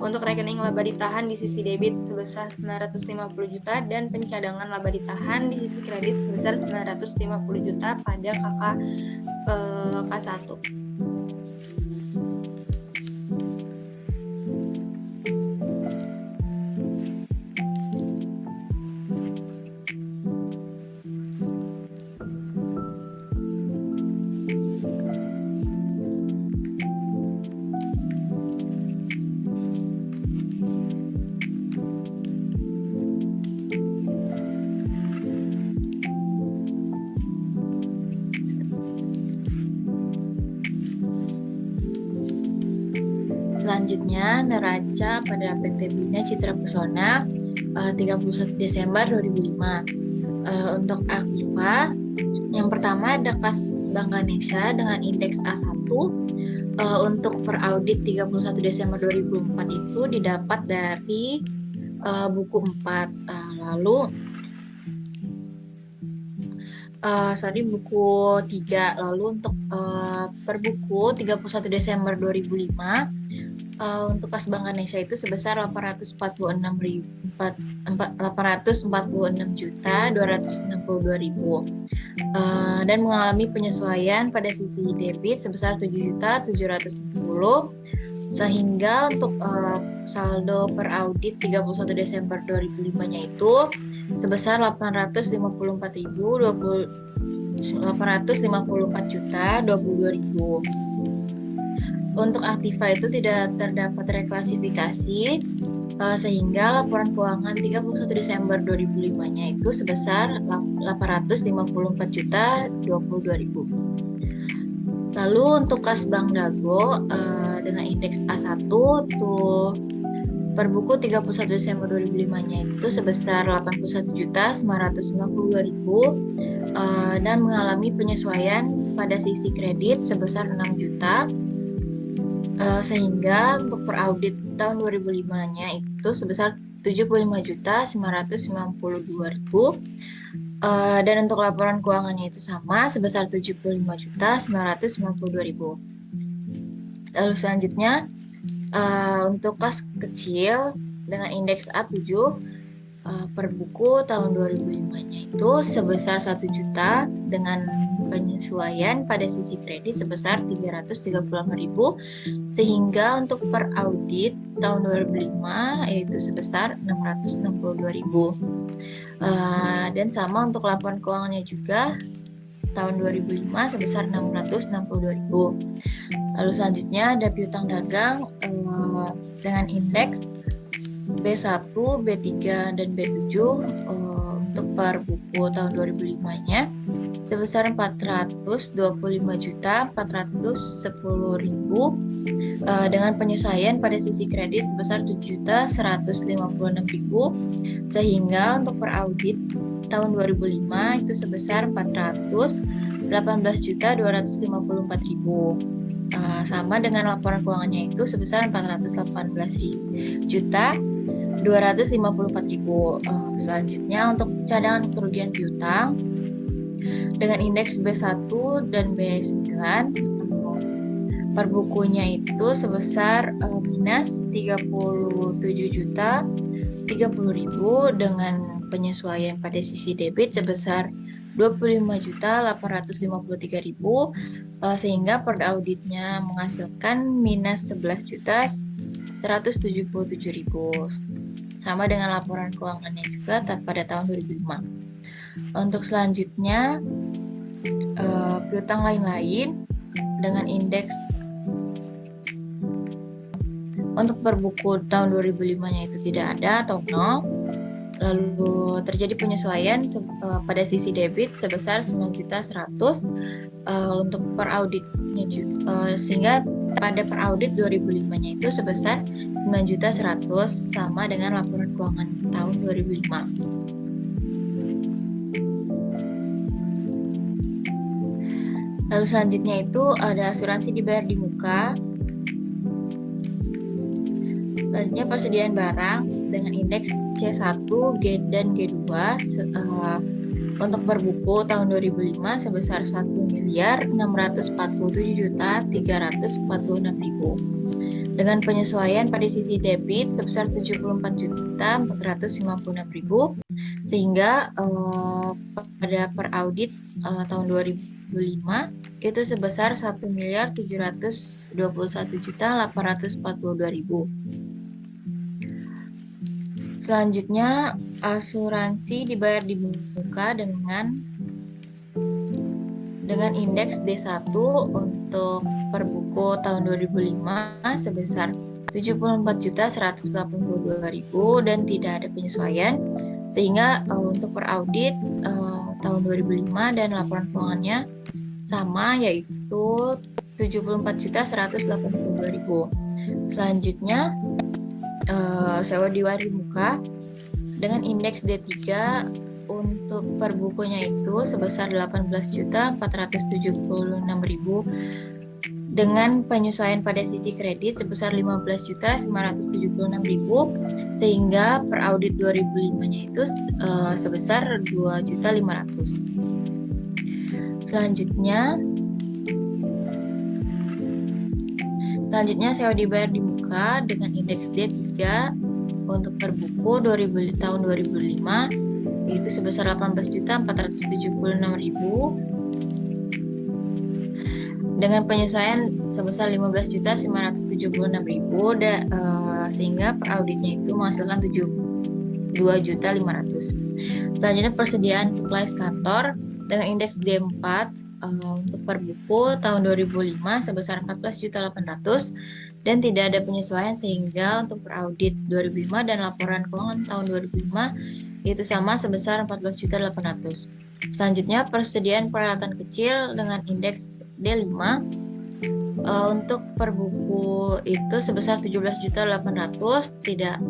S1: untuk rekening laba ditahan di sisi debit sebesar 950 juta dan pencadangan laba ditahan di sisi kredit sebesar 950 juta pada K1.
S3: Selanjutnya, neraca pada PT Bina Citra Pesona 31 Desember 2005. Untuk aktiva, yang pertama ada kas Bank Ganesha dengan indeks A1. Untuk per audit 31 Desember 2004 itu didapat dari buku 4. Buku 3. Lalu untuk per buku 31 Desember 2005 untuk kas Bank Ganesha itu sebesar 846.262.000 dan mengalami penyesuaian pada sisi debit sebesar 7.760.000 sehingga untuk saldo per audit 31 Desember 2005-nya itu sebesar 854.854.022.000. Untuk aktiva itu tidak terdapat reklasifikasi sehingga laporan keuangan 31 Desember 2005-nya itu sebesar 854.022.000. Lalu untuk kas Bank Dago dengan indeks A1 tuh per buku 31 Desember 2005-nya itu sebesar 81.992.000 dan mengalami penyesuaian pada sisi kredit sebesar 6 juta. Sehingga untuk per audit tahun 2005-nya itu sebesar 75.992.000 dan untuk laporan keuangannya itu sama sebesar 75.992.000. Lalu selanjutnya untuk kas kecil dengan indeks A7 per buku tahun 2005-nya itu sebesar 1 juta dengan penyesuaian pada sisi kredit sebesar 335.000 sehingga untuk per audit tahun 2005 yaitu sebesar 662.000 dan sama untuk laporan keuangannya juga tahun 2005 sebesar 662.000. Lalu selanjutnya ada piutang dagang dengan indeks B1, B3 dan B7 untuk per buku tahun 2005-nya sebesar 425.410.000 dengan penyesuaian pada sisi kredit sebesar 7.156.000 sehingga untuk per audit tahun 2005 itu sebesar 418.254.000 sama dengan laporan keuangannya itu sebesar 418.254.000. Selanjutnya untuk cadangan kerugian piutang dengan indeks B1 dan B9 per bukunya itu sebesar minus 37.030.000 dengan penyesuaian pada sisi debit sebesar 25.853.000 sehingga per auditnya menghasilkan minus 11.177.000 sama dengan laporan keuangannya juga pada tahun 2005. Untuk selanjutnya piutang lain-lain dengan indeks untuk per buku tahun 2005-nya itu tidak ada atau 0. Lalu terjadi penyesuaian pada sisi debit sebesar 9.100.000 untuk per auditnya juga, sehingga pada per audit 2005-nya itu sebesar 9.100.000 sama dengan laporan keuangan tahun 2005. Lalu selanjutnya itu ada asuransi dibayar di muka. Selanjutnya persediaan barang dengan indeks C1, G dan G2 untuk per buku tahun 2005 sebesar 1.647.346.000 dengan penyesuaian pada sisi debit sebesar 74.456.000 sehingga pada per audit tahun 2005 itu sebesar 1.721.842.000. Selanjutnya, asuransi dibayar di muka dengan indeks D1 untuk per buku tahun 2005 sebesar 74.182.000 dan tidak ada penyesuaian, sehingga untuk per audit tahun 2005 dan laporan keuangannya sama, yaitu 74.182.000. Selanjutnya, sewa dibayar di muka dengan indeks D3 untuk per bukunya itu sebesar 18.476.000 dengan penyesuaian pada sisi kredit sebesar 15.976.000 sehingga per audit 2005-nya itu sebesar 2.500.000. Selanjutnya sewa dibayar di muka dengan indeks D3 untuk per buku tahun 2005 yaitu sebesar 18.476.000 dengan penyesuaian sebesar 15.976.000 sehingga per auditnya itu menghasilkan 2.500.000. Selanjutnya persediaan supplies kantor dengan indeks D4 untuk per buku tahun 2005 sebesar 14.800.000 dan tidak ada penyesuaian sehingga untuk per audit 2005 dan laporan keuangan tahun 2005 itu sama sebesar 14.800.000. Selanjutnya persediaan peralatan kecil dengan indeks D5 untuk per buku itu sebesar 17.800.000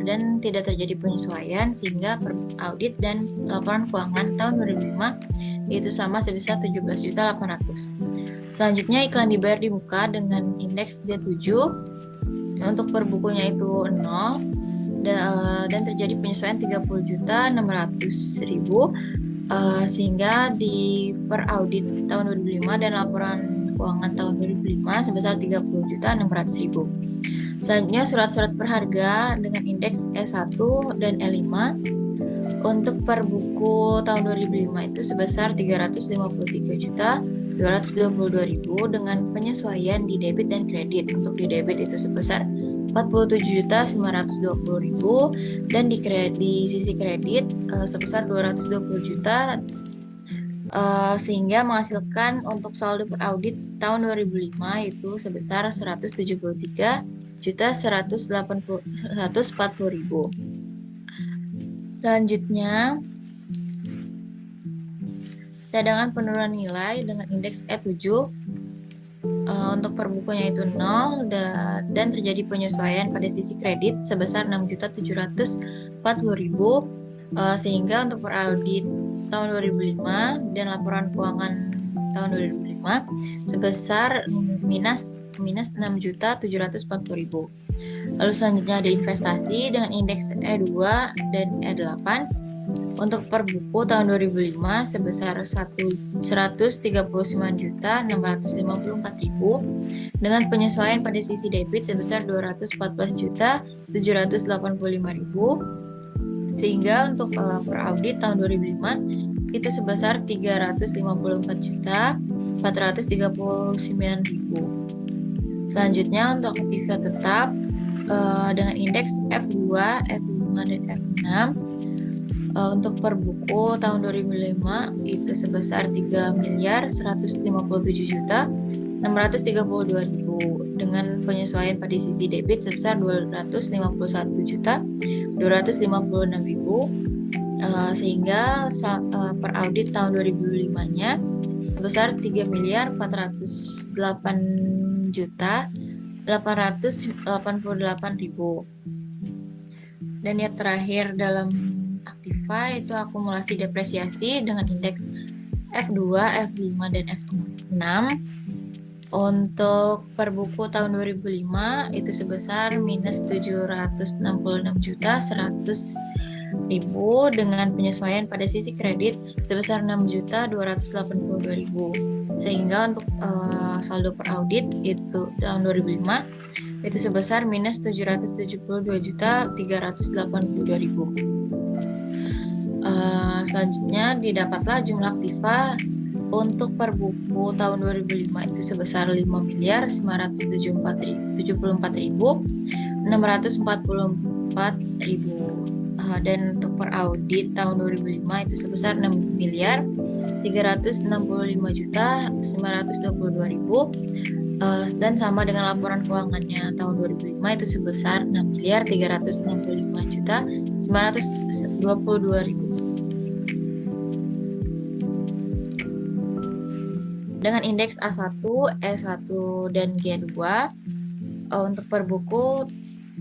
S3: dan tidak terjadi penyesuaian sehingga per audit dan laporan keuangan tahun 2005 itu sama sebesar 17.800.000. Selanjutnya iklan dibayar di muka dengan indeks D7 untuk per bukunya itu 0 dan terjadi penyesuaian 30.600.000 sehingga di per audit tahun 2005 dan laporan keuangan tahun 2005 sebesar 30.600.000. Selanjutnya surat-surat berharga dengan indeks E1 dan E5 untuk per buku tahun 2005 itu sebesar 353.222.000 dengan penyesuaian di debit dan kredit. Untuk di debit itu sebesar 47.920.000 dan di sisi kredit sebesar 220 juta sehingga menghasilkan untuk saldo per audit tahun 2005 itu sebesar 173.140.000. Selanjutnya cadangan penurunan nilai dengan indeks E7 untuk per bukunya itu 0 dan terjadi penyesuaian pada sisi kredit sebesar 6.740.000 sehingga untuk per audit tahun 2005 dan laporan keuangan tahun 2005 sebesar minus 6.740.000. Lalu selanjutnya ada investasi dengan indeks E2 dan E8 untuk per buku tahun 2005 sebesar 139.654.000 dengan penyesuaian pada sisi debit sebesar 214.785.000 sehingga untuk per audit tahun 2005 itu sebesar 354.439.000. Selanjutnya untuk aktiva tetap dengan indeks F2, F5 dan F6 untuk per buku tahun 2005 itu sebesar 3.157.632.000 dengan penyesuaian pada sisi debit sebesar 251.256.000 sehingga per audit tahun 2005-nya sebesar 3.408.888.000. Dan yang terakhir dalam aktiva itu akumulasi depresiasi dengan indeks F2, F5 dan F6. F6 untuk per buku tahun 2005 itu sebesar minus 766.100.000 dengan penyesuaian pada sisi kredit sebesar 6.282.000. Sehingga untuk saldo per audit itu tahun 2005 itu sebesar minus 772.382.000. Selanjutnya didapatlah jumlah aktiva untuk per buku tahun 2005 itu sebesar 5.974.644.000 dan untuk per audit tahun 2005 itu sebesar 6.365.922.000 dan sama dengan laporan keuangannya tahun 2005 itu sebesar 6.365.922.000. Dengan indeks A1, E1, dan G2 untuk per buku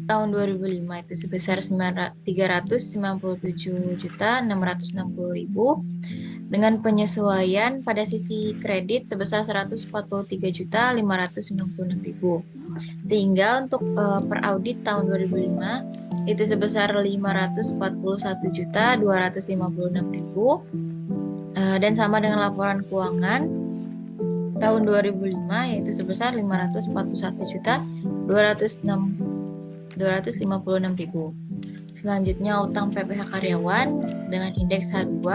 S3: tahun 2005 itu sebesar 397.660.000 dengan penyesuaian pada sisi kredit sebesar 143.596.000. Sehingga untuk per audit tahun 2005 itu sebesar 541.256.000 dan sama dengan laporan keuangan tahun 2005 yaitu sebesar 541.256.000. Selanjutnya utang PPh karyawan dengan indeks H2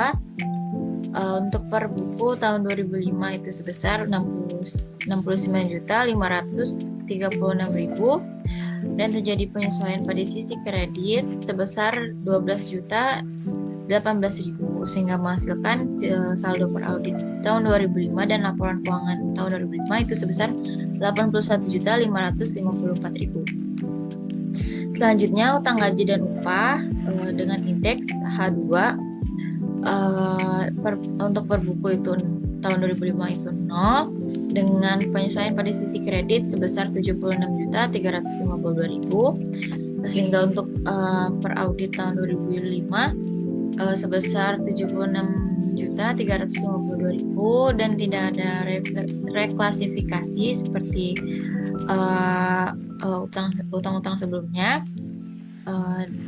S3: untuk per buku tahun 2005 itu sebesar 69.536.000 dan terjadi penyesuaian pada sisi kredit sebesar 12.018.000 sehingga menghasilkan saldo per audit tahun 2005 dan laporan keuangan tahun 2005 itu sebesar 81.554.000. Selanjutnya utang gaji dan upah dengan indeks H2 untuk per buku itu tahun 2005 itu 0 dengan penyesuaian pada sisi kredit sebesar 76.352.000 sehingga untuk per audit tahun 2005 sebesar 76.352.000 dan tidak ada reklasifikasi seperti utang-utang sebelumnya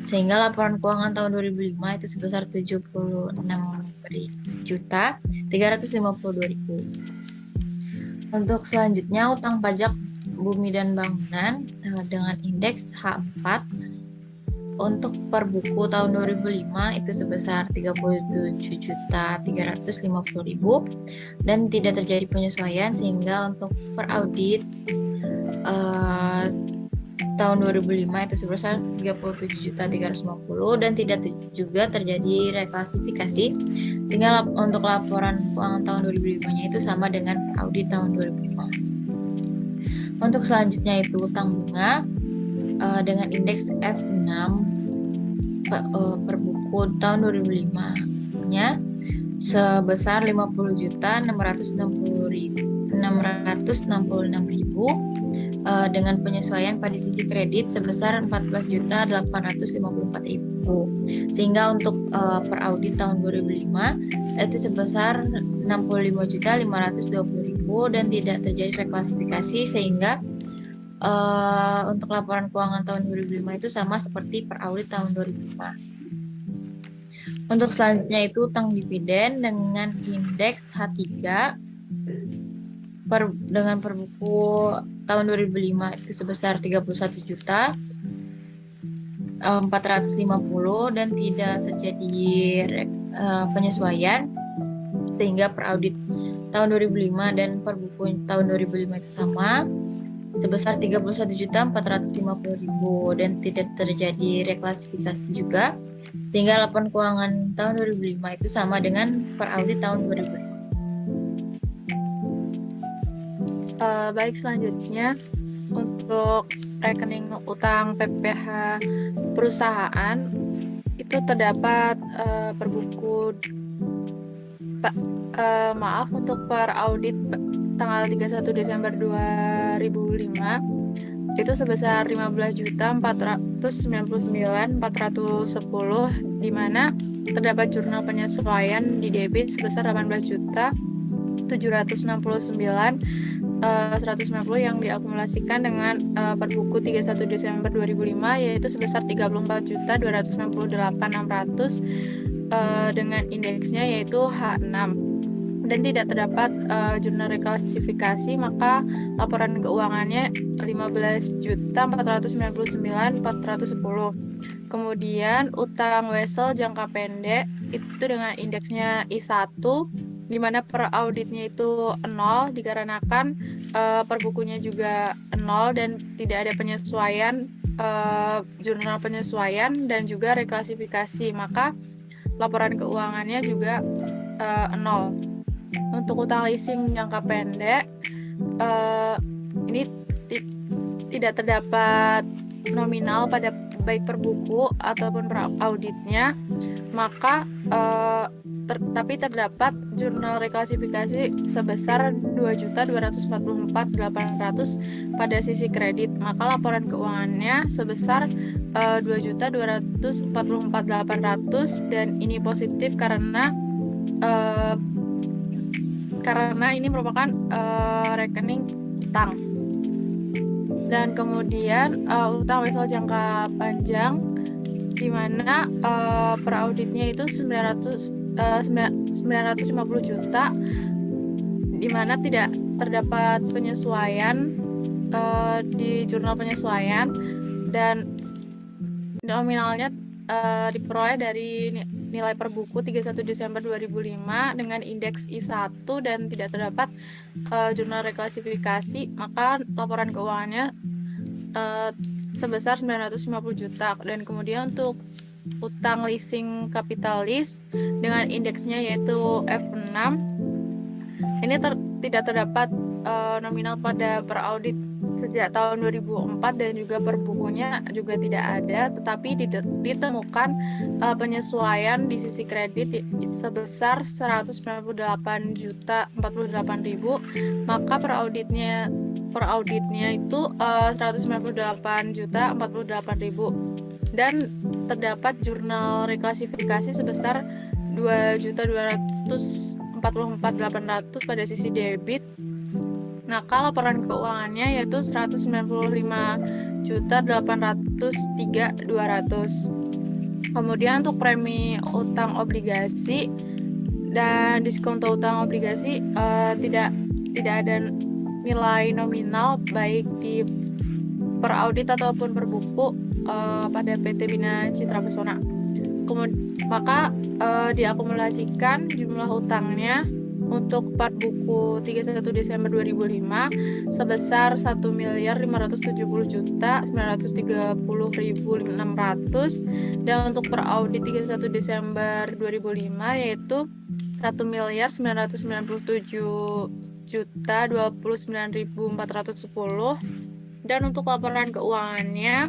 S3: sehingga laporan keuangan tahun 2005 itu sebesar 76.352.000. Untuk selanjutnya utang pajak bumi dan bangunan dengan indeks H4 untuk per buku tahun 2005 itu sebesar 37.350.000 dan tidak terjadi penyesuaian sehingga untuk per audit tahun 2005 itu sebesar 37.350 dan tidak juga terjadi reklasifikasi sehingga untuk laporan keuangan tahun 2005-nya itu sama dengan per audit tahun 2005. Untuk selanjutnya itu utang bunga dengan indeks F6 per buku tahun 2005-nya sebesar 50.666.000 dengan penyesuaian pada sisi kredit sebesar 14.854.000 sehingga untuk per audit tahun 2005 itu sebesar 65.520.000 dan tidak terjadi reklasifikasi sehingga untuk laporan keuangan tahun 2005 itu sama seperti per audit tahun 2005. Untuk selanjutnya itu utang dividen dengan indeks H3 dengan per buku tahun 2005 itu sebesar 31.450 dan tidak terjadi penyesuaian sehingga per audit tahun 2005 dan per buku tahun 2005 itu sama sebesar 31.450.000 dan tidak terjadi reklasifikasi juga sehingga laporan keuangan tahun 2005 itu sama dengan per audit tahun 2005.
S4: Baik, selanjutnya untuk rekening utang PPh perusahaan itu terdapat per buku untuk per audit tanggal 31 Desember 2005 itu sebesar 15.499.410 di mana terdapat jurnal penyesuaian di debit sebesar 18 juta 190 yang diakumulasikan dengan per buku 31 Desember 2005 yaitu sebesar 34.268.600 dengan indeksnya yaitu H6 dan tidak terdapat jurnal reklasifikasi, maka laporan keuangannya 15.499.410. Kemudian utang wesel jangka pendek itu dengan indeksnya I1 di mana per auditnya itu 0 dikarenakan per bukunya juga 0 dan tidak ada penyesuaian jurnal penyesuaian dan juga reklasifikasi, maka laporan keuangannya juga 0. Untuk utang leasing jangka pendek ini tidak terdapat nominal pada baik per buku ataupun per auditnya, maka tapi terdapat jurnal reklasifikasi sebesar 2.244.800 pada sisi kredit, maka laporan keuangannya sebesar 2.244.800 dan ini positif karena ini merupakan rekening utang. Dan kemudian utang wesel jangka panjang di mana per auditnya itu 950 juta di mana tidak terdapat penyesuaian di jurnal penyesuaian dan nominalnya diperoleh dari nilai per buku 31 Desember 2005 dengan indeks I1 dan tidak terdapat jurnal reklasifikasi, maka laporan keuangannya sebesar 950 juta. Dan kemudian untuk utang leasing kapitalis dengan indeksnya yaitu F6 ini tidak terdapat nominal pada per audit sejak tahun 2004 dan juga per bukunya juga tidak ada, tetapi ditemukan penyesuaian di sisi kredit sebesar 198.048.000, maka per auditnya itu 198.048.000 dan terdapat jurnal reklasifikasi sebesar 2.244.800 pada sisi debit. Maka laporan keuangannya yaitu 195.803.200. Kemudian untuk premi utang obligasi dan diskonto utang obligasi tidak ada nilai nominal baik di per audit ataupun per buku pada PT Bina Citra Pesona. Maka diakumulasikan jumlah utangnya untuk per buku 31 Desember 2005 sebesar 1.570.930.600 dan untuk per audit 31 Desember 2005 yaitu 1.997.029.410 dan untuk laporan keuangannya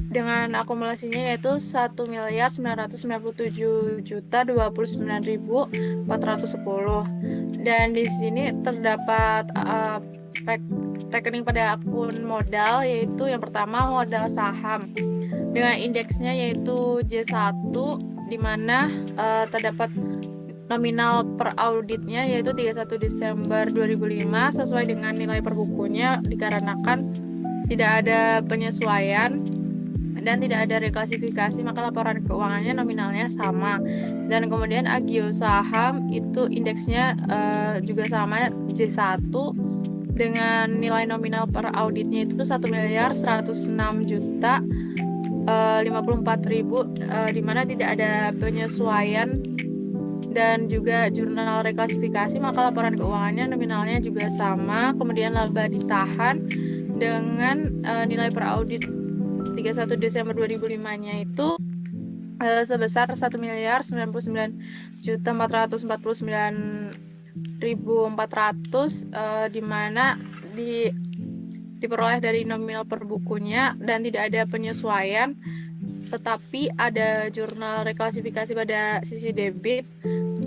S4: dengan akumulasinya yaitu 1.997.029.410 dan di sini terdapat rekening pada akun modal yaitu yang pertama modal saham dengan indeksnya yaitu J1 di mana terdapat nominal per auditnya yaitu 31 Desember 2005 sesuai dengan nilai per bukunya dikarenakan tidak ada penyesuaian dan tidak ada reklasifikasi, maka laporan keuangannya nominalnya sama. Dan kemudian agio saham itu indeksnya juga sama J1 dengan nilai nominal per auditnya itu 1.106.054.000 di mana tidak ada penyesuaian dan juga jurnal reklasifikasi, maka laporan keuangannya nominalnya juga sama. Kemudian laba ditahan dengan nilai per audit 31 Desember 2005-nya itu sebesar 1.999.449.400 di mana diperoleh dari nominal per bukunya dan tidak ada penyesuaian, tetapi ada jurnal reklasifikasi pada sisi debit,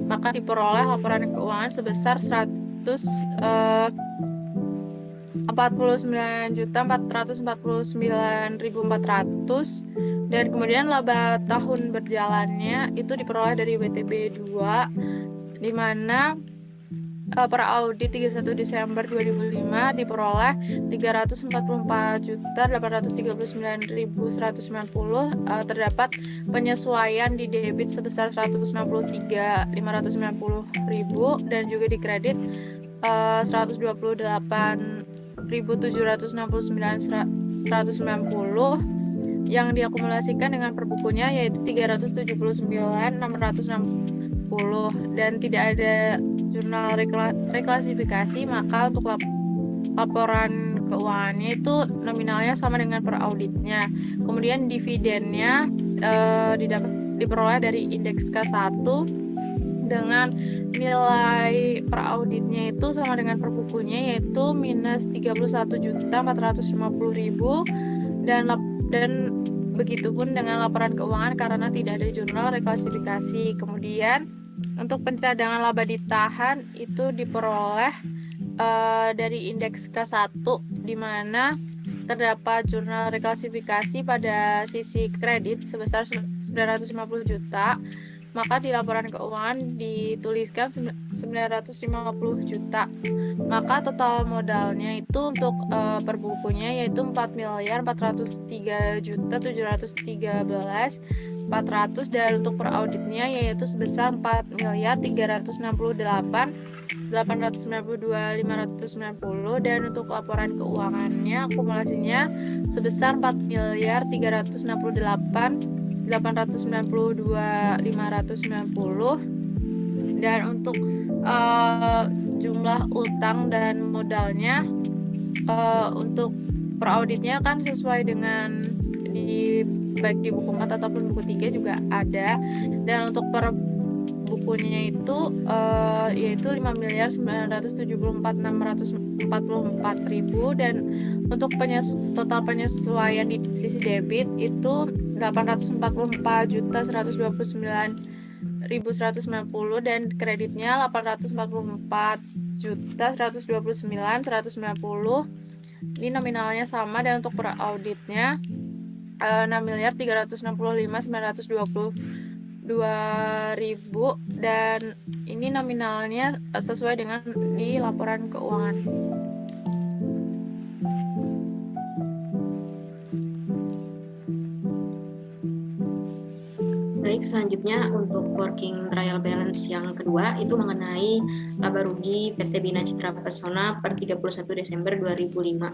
S4: maka diperoleh laporan keuangan sebesar 149.449.400 dan kemudian laba tahun berjalannya itu diperoleh dari WTB 2 di mana per audit 31 Desember 2005 diperoleh 344.839.190, terdapat penyesuaian di debit sebesar 163.590.000 dan juga di kredit 128.769.190 yang diakumulasikan dengan per bukunya yaitu 379.660 dan tidak ada jurnal reklasifikasi, maka untuk laporan keuangannya itu nominalnya sama dengan per auditnya. Kemudian dividennya diperoleh dari indeks K1 dengan nilai per auditnya itu sama dengan per bukunya yaitu minus 31.450.000 dan begitupun dengan laporan keuangan karena tidak ada jurnal reklasifikasi. Kemudian untuk pencadangan laba ditahan itu diperoleh dari indeks K1 di mana terdapat jurnal reklasifikasi pada sisi kredit sebesar 950 juta, maka di laporan keuangan dituliskan 950 juta. Maka total modalnya itu untuk per bukunya yaitu 4.403.713.400 dan untuk per auditnya yaitu sebesar 4.368.892.590 dan untuk laporan keuangannya akumulasinya sebesar 4.468.892.590 dan untuk jumlah utang dan modalnya untuk per auditnya kan sesuai dengan baik di buku 4 ataupun buku 3 juga ada, dan untuk per bukunya itu yaitu 5.974.644.000 dan untuk total penyesuaian di sisi debit itu 844.129.190 dan kreditnya 844.129.190. Ini nominalnya sama dan untuk per auditnya 6.365.922.000 dan ini nominalnya sesuai dengan di laporan keuangan.
S5: Baik, selanjutnya untuk working trial balance yang kedua itu mengenai laba rugi PT Bina Citra Pesona per 31 Desember 2005.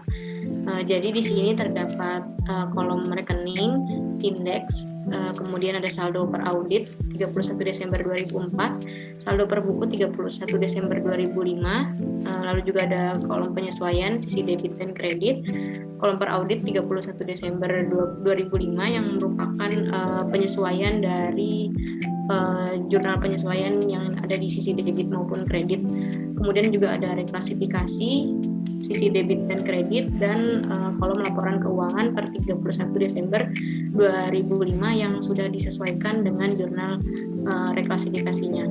S5: Jadi di sini terdapat kolom rekening, indeks, kemudian ada saldo per audit 31 Desember 2004, saldo per buku 31 Desember 2005, lalu juga ada kolom penyesuaian sisi debit dan kredit, kolom per audit 31 Desember 2005 yang merupakan penyesuaian dari jurnal penyesuaian yang ada di sisi debit maupun kredit. Kemudian juga ada reklasifikasi sisi debit dan kredit dan kolom laporan keuangan per 31 Desember 2005 yang sudah disesuaikan dengan jurnal reklasifikasinya.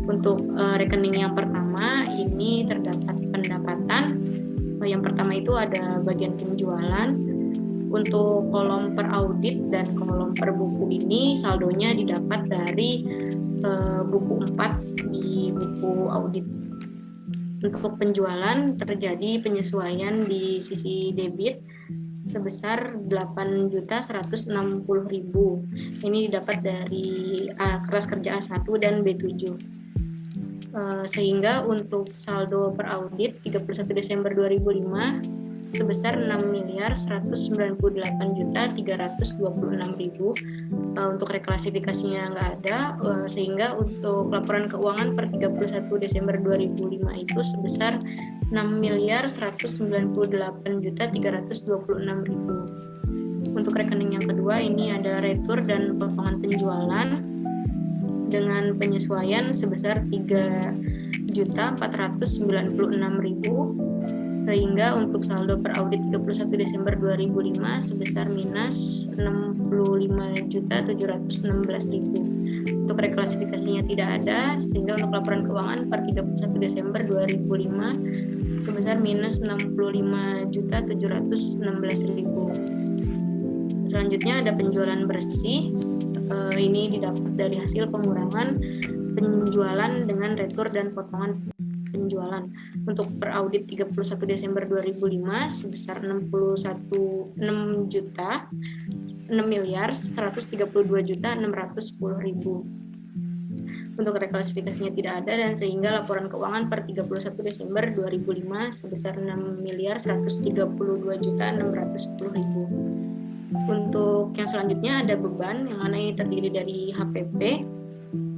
S5: Untuk rekening yang pertama ini terdapat pendapatan. Yang pertama itu ada bagian penjualan. Untuk kolom per audit dan kolom per buku ini saldonya didapat dari buku 4 di buku audit. Untuk penjualan terjadi penyesuaian di sisi debit sebesar 8.160.000. Ini didapat dari keras kerja A1 dan B7. Sehingga untuk saldo per audit 31 Desember 2005 sebesar 6.198.326.000. Untuk reklasifikasinya nggak ada, sehingga untuk laporan keuangan per 31 Desember 2005 itu sebesar 6.198.326.000. Untuk rekening yang kedua ini ada retur dan potongan penjualan dengan penyesuaian sebesar 3.496.000 sehingga untuk saldo per audit 31 Desember 2005 sebesar minus 65.716.000. Untuk reklasifikasinya tidak ada sehingga untuk laporan keuangan per 31 Desember 2005 sebesar minus 65.716.000. Selanjutnya ada penjualan bersih. Ini didapat dari hasil pengurangan penjualan dengan retur dan potongan penjualan. Untuk per audit 31 Desember 2005 sebesar 6.132.632.610.000. Untuk reklasifikasinya tidak ada, dan sehingga laporan keuangan per 31 Desember 2005 sebesar 6.132.610.000. Untuk yang selanjutnya ada beban, yang mana ini terdiri dari HPP.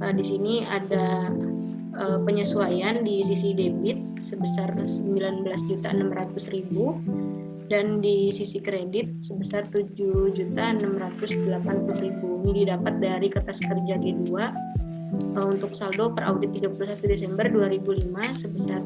S5: Di sini ada penyesuaian di sisi debit sebesar 19.600.000 dan di sisi kredit sebesar 7.680.000. Ini didapat dari kertas kerja G2 untuk saldo per audit 31 Desember 2005 sebesar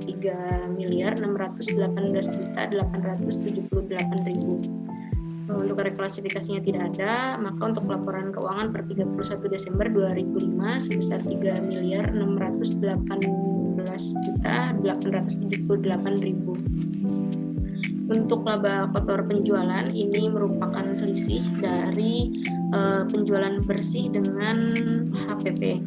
S5: 3.618.878.000. Untuk reklasifikasinya tidak ada, maka untuk laporan keuangan per 31 Desember 2005 sebesar 3.618.878.000. Untuk laba kotor penjualan, ini merupakan selisih dari penjualan bersih dengan HPP,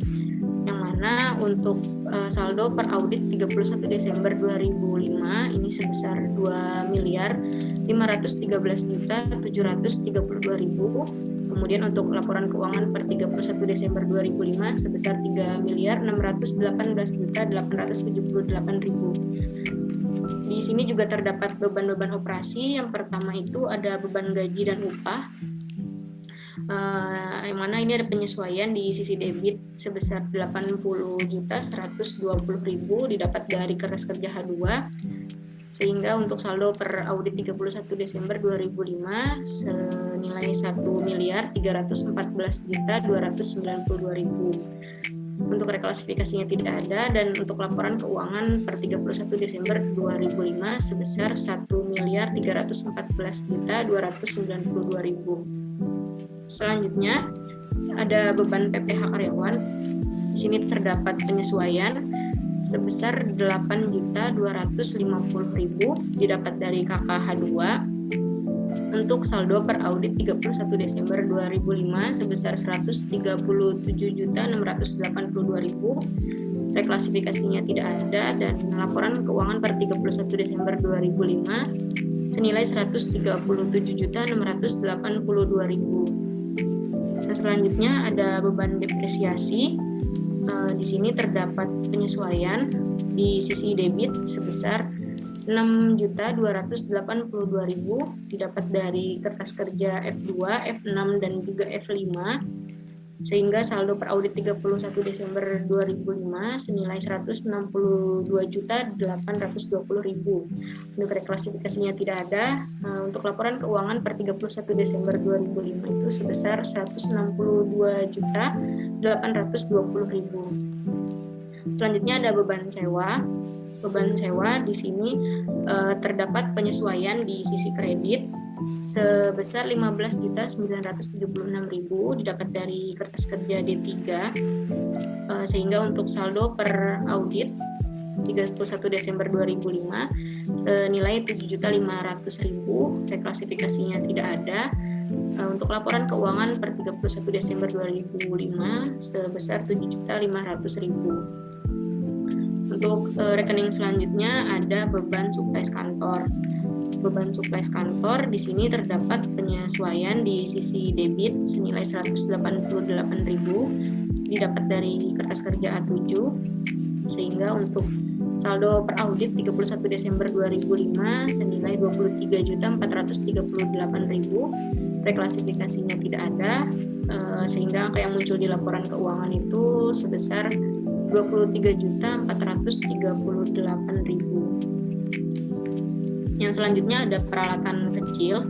S5: yang mana untuk saldo per audit 31 Desember 2005 ini sebesar 2.513.732.000. Kemudian untuk laporan keuangan per 31 Desember 2005 sebesar 3.618.878.000. Di sini juga terdapat beban-beban operasi. Yang pertama itu ada beban gaji dan upah, yang mana ini ada penyesuaian di sisi debit sebesar 80.120.000 didapat dari kertas kerja H2, sehingga untuk saldo per audit 31 Desember 2005 senilai 1.314.292.000. Untuk reklasifikasinya tidak ada, dan untuk laporan keuangan per 31 Desember 2005 sebesar 1.314.292.000. Selanjutnya ada beban PPh karyawan. Di sini terdapat penyesuaian sebesar 8.250.000 didapat dari KKH2. Untuk saldo per audit 31 Desember 2005 sebesar 137.682.000. Reklasifikasinya tidak ada, dan laporan keuangan per 31 Desember 2005 senilai 137.682.000. Dan selanjutnya ada beban depresiasi. Di sini terdapat penyesuaian di sisi debit sebesar 6.282.000 didapat dari kertas kerja F2, F6 dan juga F5, sehingga saldo per audit 31 Desember 2005 senilai 162.820.000. Untuk reklasifikasinya tidak ada. Untuk laporan keuangan per 31 Desember 2005 itu sebesar 162.820.000. Selanjutnya ada beban sewa. Beban sewa di sini terdapat penyesuaian di sisi kredit sebesar 15.976.000 didapat dari kertas kerja D3, sehingga untuk saldo per audit 31 Desember 2005 nilai 7.500.000. Reklasifikasinya tidak ada. Untuk laporan keuangan per 31 Desember 2005 sebesar 7.500.000. Untuk rekening selanjutnya ada beban supplies kantor. Beban supplies kantor di sini terdapat penyesuaian di sisi debit senilai 188.000 didapat dari kertas kerja A7, sehingga untuk saldo per audit 31 Desember 2005 senilai 23.438.000. Reklasifikasinya tidak ada, sehingga angka yang muncul di laporan keuangan itu sebesar 23.438.000. Yang selanjutnya ada peralatan kecil.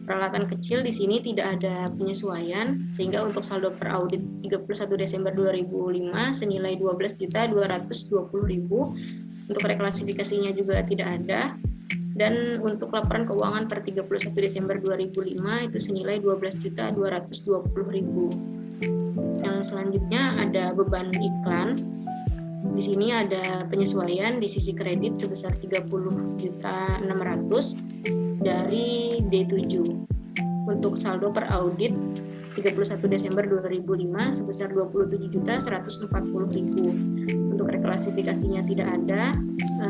S5: Peralatan kecil di sini tidak ada penyesuaian, sehingga untuk saldo per audit 31 Desember 2005 senilai 12.220.000. Untuk reklasifikasinya juga tidak ada. Dan untuk laporan keuangan per 31 Desember 2005 itu senilai 12.220.000. Yang selanjutnya ada beban iklan. Di sini ada penyesuaian di sisi kredit sebesar 30.600.000 dari D7. Untuk saldo per audit 31 Desember 2005 sebesar 27.140.000. Untuk reklasifikasinya tidak ada,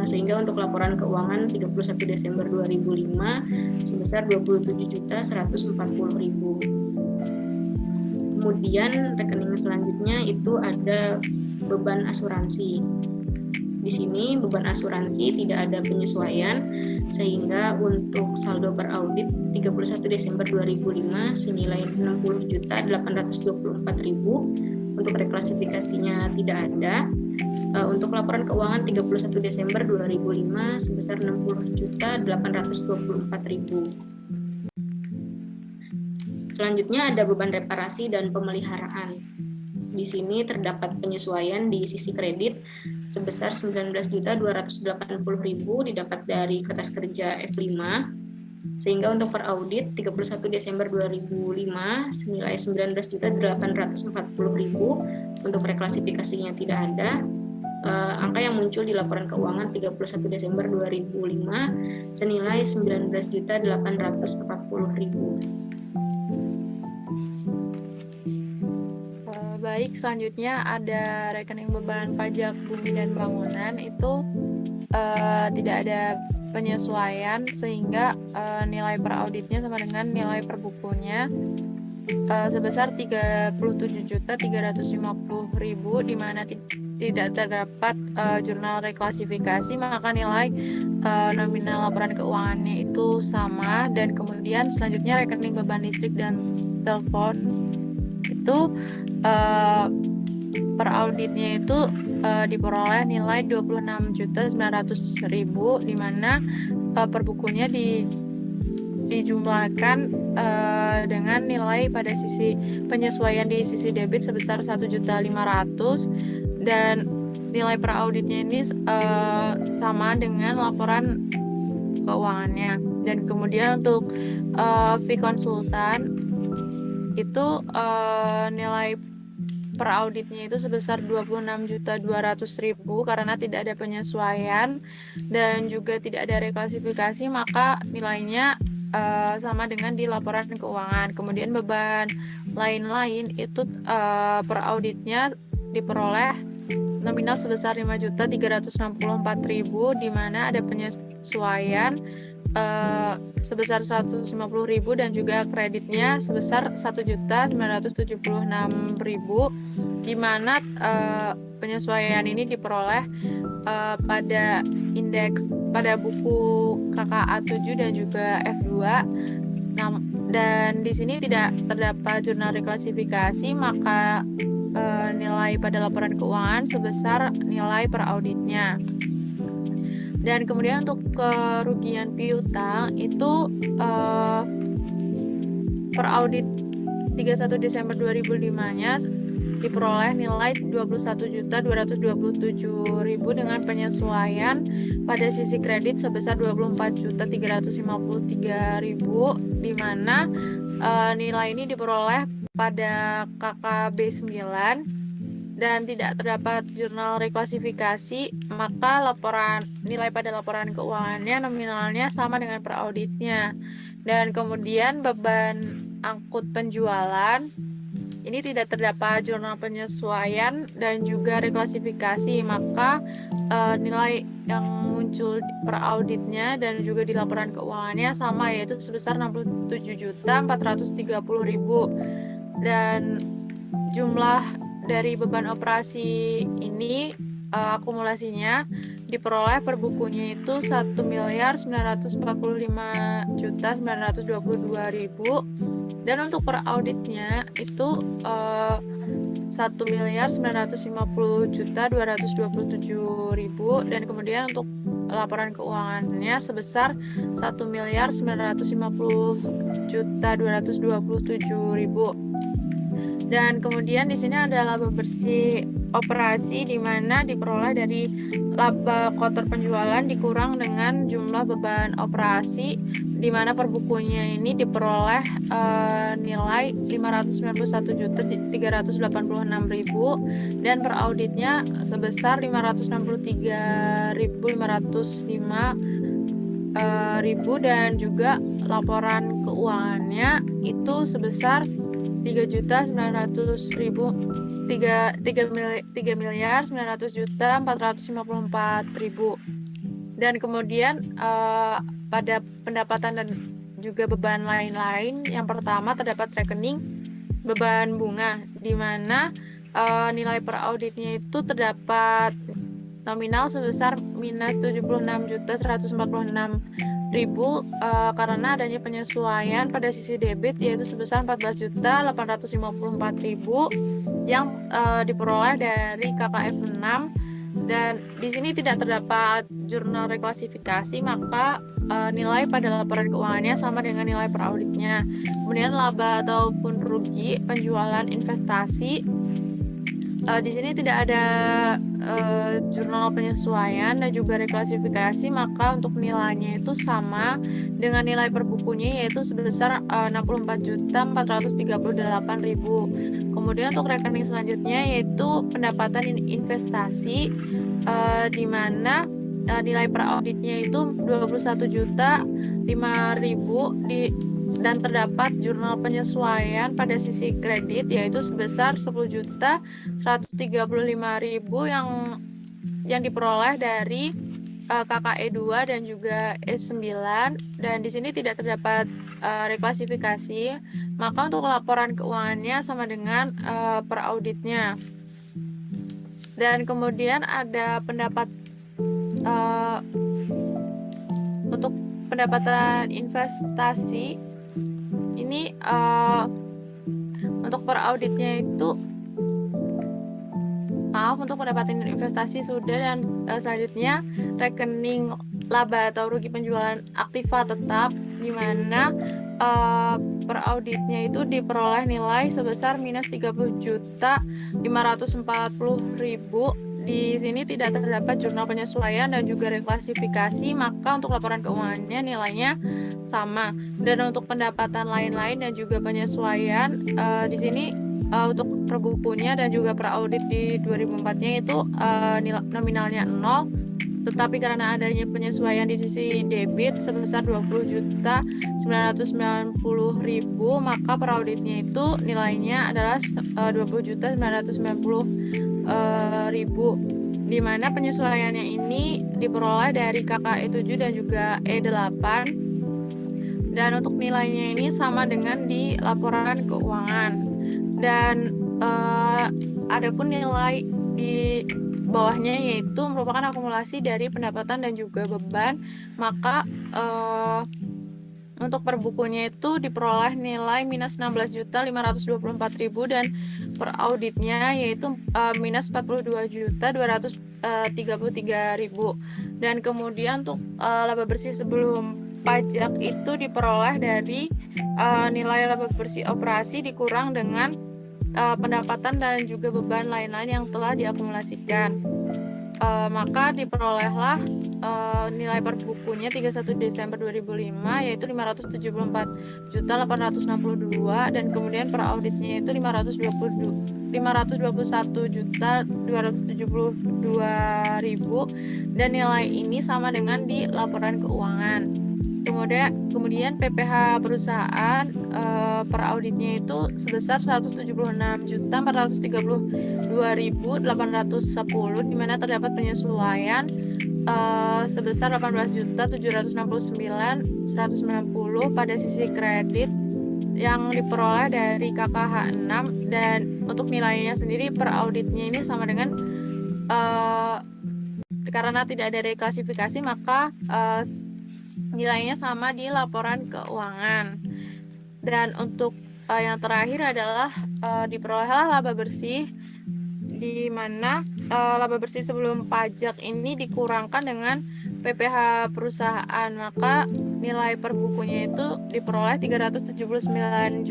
S5: sehingga untuk laporan keuangan 31 Desember 2005 sebesar 27.140.000. Kemudian rekening selanjutnya itu ada beban asuransi. Di sini beban asuransi tidak ada penyesuaian, sehingga untuk saldo per audit 31 Desember 2005 senilai 60.824.000. Untuk reklasifikasinya tidak ada. Untuk laporan keuangan 31 Desember 2005 sebesar 60.824.000. Selanjutnya ada beban reparasi dan pemeliharaan. Di sini terdapat penyesuaian di sisi kredit sebesar 19.280.000 didapat dari kertas kerja F5, sehingga untuk per audit 31 Desember 2005 senilai 19.840.000. Untuk reklasifikasinya tidak ada. Angka yang muncul di laporan keuangan 31 Desember 2005 senilai 19.840.000.
S4: Baik, selanjutnya ada rekening beban pajak bumi dan bangunan. Itu tidak ada penyesuaian, sehingga nilai per auditnya sama dengan nilai per bukunya sebesar 37.350.000, di mana tidak terdapat jurnal reklasifikasi, maka nilai nominal laporan keuangannya itu sama. Dan kemudian selanjutnya rekening beban listrik dan telepon itu per auditnya itu diperoleh nilai 26.900.000, di mana per bukunya dijumlahkan dengan nilai pada sisi penyesuaian di sisi debit sebesar 1.500.000, dan nilai per auditnya ini sama dengan laporan keuangannya. Dan kemudian untuk fee konsultan itu nilai per auditnya itu sebesar 26.200.000 karena tidak ada penyesuaian dan juga tidak ada reklasifikasi, maka nilainya sama dengan di laporan keuangan. Kemudian beban lain-lain itu per auditnya diperoleh nominal sebesar 5.364.000, di mana ada penyesuaian sebesar 150.000 dan juga kreditnya sebesar 1.976.000, di mana penyesuaian ini diperoleh pada indeks pada buku KKA 7 dan juga F2. Dan di sini tidak terdapat jurnal reklasifikasi, maka nilai pada laporan keuangan sebesar nilai per auditnya. Dan kemudian untuk kerugian piutang itu per audit 31 Desember 2005-nya diperoleh nilai 21.227.000 dengan penyesuaian pada sisi kredit sebesar 24.353.000, di mana nilai ini diperoleh pada KKB 9 dan tidak terdapat jurnal reklasifikasi, maka nilai pada laporan keuangannya nominalnya sama dengan per auditnya. Dan kemudian beban angkut penjualan ini tidak terdapat jurnal penyesuaian dan juga reklasifikasi, maka nilai yang muncul per auditnya dan juga di laporan keuangannya sama, yaitu sebesar 67.430.000. Dan jumlah dari beban operasi ini akumulasinya diperoleh per bukunya itu 1.945.922.000, dan untuk per auditnya itu 1.950.227.000, dan kemudian untuk laporan keuangannya sebesar 1.950.227.000. Dan kemudian di sini ada laba bersih operasi, di mana diperoleh dari laba kotor penjualan dikurang dengan jumlah beban operasi, di mana per bukunya ini diperoleh nilai 591.386.000 dan per auditnya sebesar 563.505.000, dan juga laporan keuangannya itu sebesar 3.954.000. Dan kemudian pada pendapatan dan juga beban lain-lain, yang pertama terdapat rekening beban bunga, di mana nilai per auditnya itu terdapat nominal sebesar minus 76.146.000 karena adanya penyesuaian pada sisi debit yaitu sebesar 14.854.000 yang diperoleh dari KKF 6, dan di sini tidak terdapat jurnal reklasifikasi, maka nilai pada laporan keuangannya sama dengan nilai per auditnya. Kemudian laba ataupun rugi penjualan investasi, di sini tidak ada jurnal penyesuaian dan juga reklasifikasi, maka untuk nilainya itu sama dengan nilai per bukunya yaitu sebesar 64.438.000. Kemudian untuk rekening selanjutnya yaitu pendapatan investasi, di mana nilai per auditnya itu 21.005.000 dan terdapat jurnal penyesuaian pada sisi kredit yaitu sebesar 10.135.000 yang diperoleh dari KKE 2 dan juga S9, dan di sini tidak terdapat reklasifikasi, maka untuk laporan keuangannya sama dengan per auditnya. Dan kemudian ada pendapat untuk pendapatan investasi ini, untuk per auditnya itu untuk pendapatan investasi sudah, dan selanjutnya rekening laba atau rugi penjualan aktiva tetap, di mana per auditnya itu diperoleh nilai sebesar minus 30.540.000. Di sini tidak terdapat jurnal penyesuaian dan juga reklasifikasi, maka untuk laporan keuangannya nilainya sama. Dan untuk pendapatan lain-lain dan juga penyesuaian, di sini untuk per bukunya dan juga per audit di 2004-nya itu nominalnya 0, tetapi karena adanya penyesuaian di sisi debit sebesar 20.990.000, maka per auditnya itu nilainya adalah 20.990.000, di mana penyesuaiannya ini diperoleh dari KKE 7 dan juga E8, dan untuk nilainya ini sama dengan di laporan keuangan. Dan adapun nilai di bawahnya yaitu merupakan akumulasi dari pendapatan dan juga beban, maka untuk per bukunya itu diperoleh nilai minus 16.524.000 dan per auditnya yaitu minus 42.233.000. Dan kemudian untuk laba bersih sebelum pajak itu diperoleh dari nilai laba bersih operasi dikurang dengan pendapatan dan juga beban lain-lain yang telah diakumulasikan. Maka diperolehlah nilai per bukunya 31 Desember 2005 yaitu 574.862, dan kemudian per auditnya itu 521.272.000, dan nilai ini sama dengan di laporan keuangan. Kemudian PPH perusahaan per auditnya itu sebesar 176.432.810, di mana terdapat penyesuaian sebesar 18.769.190 pada sisi kredit yang diperoleh dari KKH 6, dan untuk nilainya sendiri per auditnya ini sama dengan karena tidak ada reklasifikasi, maka nilainya sama di laporan keuangan. Dan untuk yang terakhir adalah diperolehlah laba bersih, di mana laba bersih sebelum pajak ini dikurangkan dengan PPH perusahaan, maka nilai per bukunya itu diperoleh 379.660.000,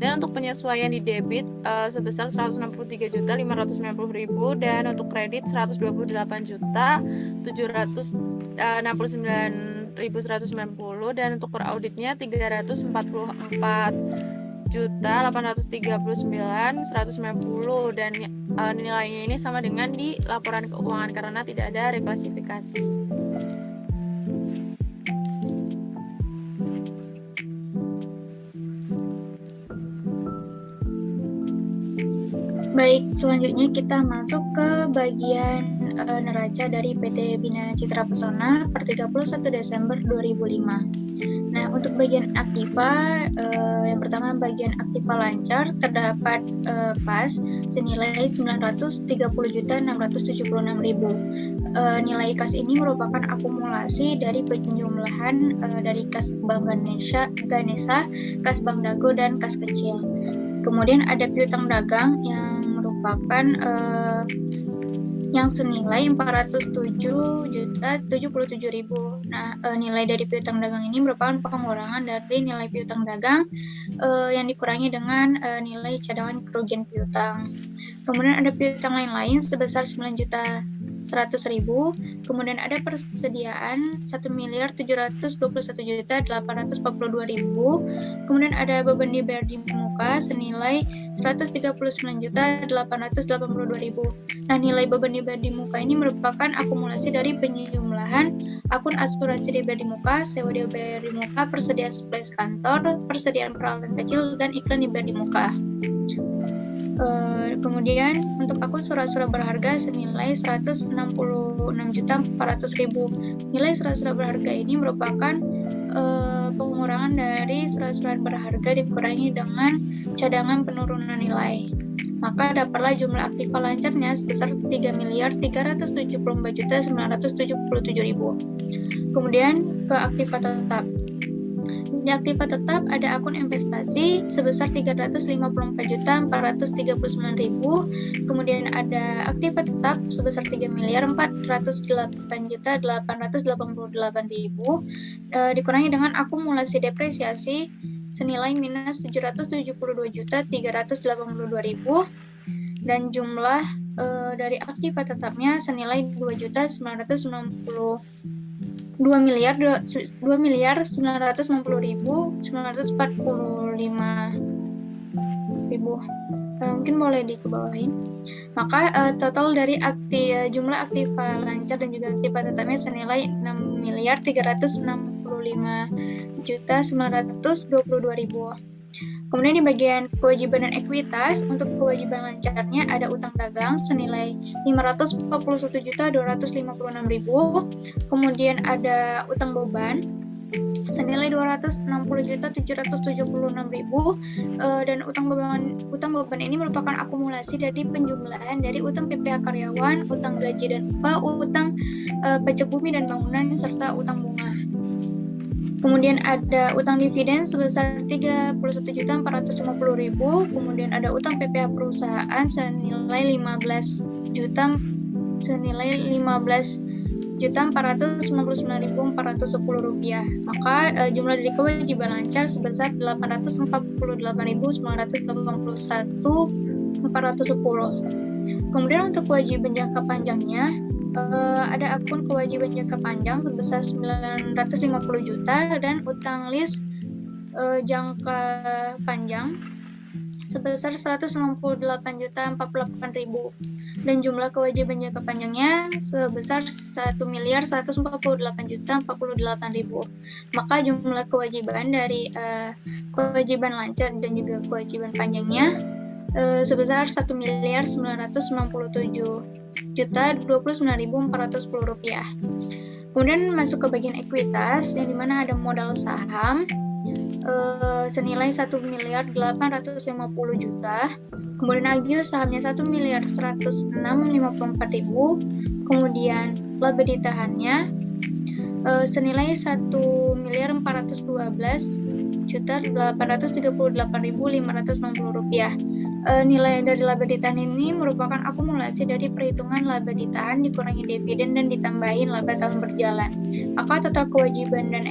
S4: dan untuk penyesuaian di debit sebesar 163.590.000, dan untuk kredit 128.769.190, dan untuk per auditnya 344.839.190, dan nilainya ini sama dengan di laporan keuangan karena tidak ada reklasifikasi.
S2: Baik, selanjutnya kita masuk ke bagian neraca dari PT Bina Citra Pesona per 31 Desember 2005. Nah, untuk bagian aktiva, yang pertama bagian aktiva lancar terdapat kas senilai 930.676.000. Nilai kas ini merupakan akumulasi dari penjumlahan dari kas Bank Ganesha, kas Bank Dago, dan kas kecil. Kemudian ada piutang dagang yang merupakan yang senilai 407.077.000. Nah, nilai dari piutang dagang ini merupakan pengurangan dari nilai piutang dagang yang dikurangi dengan nilai cadangan kerugian piutang. Kemudian ada piutang lain-lain sebesar 9.100.000. Kemudian ada persediaan 1.721.842.000. Kemudian ada beban dibayar di muka senilai 139.882.000. Nah, nilai beban dibayar di muka ini merupakan akumulasi dari penjumlahan akun asuransi dibayar di muka, sewa dibayar di muka, persediaan suplai kantor, persediaan peralatan kecil, dan iklan dibayar di muka. Kemudian untuk akun surat-surat berharga senilai 166.400.000. Nilai surat-surat berharga ini merupakan pengurangan dari surat-surat berharga dikurangi dengan cadangan penurunan nilai. Maka dapatlah jumlah aktiva lancarnya sebesar 3.334.977.000. Kemudian ke aktiva tetap. Di aktiva tetap ada akun investasi sebesar 354.439.000. Kemudian ada aktiva tetap sebesar 3.408.888.000 dikurangi dengan akumulasi depresiasi senilai minus 772.382.000 dan jumlah dari aktiva tetapnya senilai 2.990.945.000. Mungkin boleh dikebawahin. Maka total dari jumlah aktiva lancar dan juga aktiva tetapnya senilai 6.365.922.000. Kemudian di bagian kewajiban dan ekuitas, untuk kewajiban lancarnya ada utang dagang senilai 541.256.000. Kemudian ada utang beban senilai 260.776.000 dan utang beban ini merupakan akumulasi dari penjumlahan dari utang PPh karyawan, utang gaji dan upah, utang pajak bumi dan bangunan serta utang bunga. Kemudian ada utang dividen sebesar 31.450.000. Kemudian ada utang PPh perusahaan senilai 15.499.410 rupiah. Maka jumlah dari kewajiban lancar sebesar 849.981.410. Kemudian untuk kewajiban jangka panjangnya ada akun kewajiban jangka panjang sebesar 950 juta dan utang list jangka panjang sebesar 198.048.000 dan jumlah kewajiban jangka panjangnya sebesar 1.148.048.000. Maka jumlah kewajiban dari kewajiban lancar dan juga kewajiban panjangnya sebesar 1.997.029.410 rupiah. Kemudian masuk ke bagian ekuitas yang dimana ada modal saham senilai 1.850.000. Kemudian agio sahamnya 1.106.054.000. Kemudian laba ditahannya senilai 1.412.838.560 rupiah. Nilai dari laba ditahan ini merupakan akumulasi dari perhitungan laba ditahan dikurangi dividen dan ditambahin laba tahun berjalan. Maka total kewajiban dan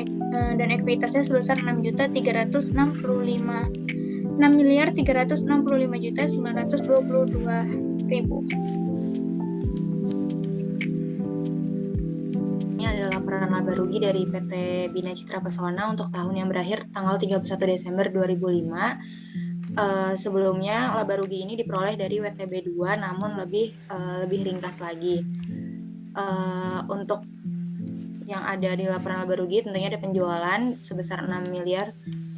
S2: ekuitasnya sebesar 6.365.922.000.
S1: Ini adalah laporan laba rugi dari PT Bina Citra Pesona untuk tahun yang berakhir tanggal 31 Desember 2005. Sebelumnya laba rugi ini diperoleh dari WTB 2 namun lebih ringkas lagi. Untuk yang ada di laporan laba rugi tentunya ada penjualan sebesar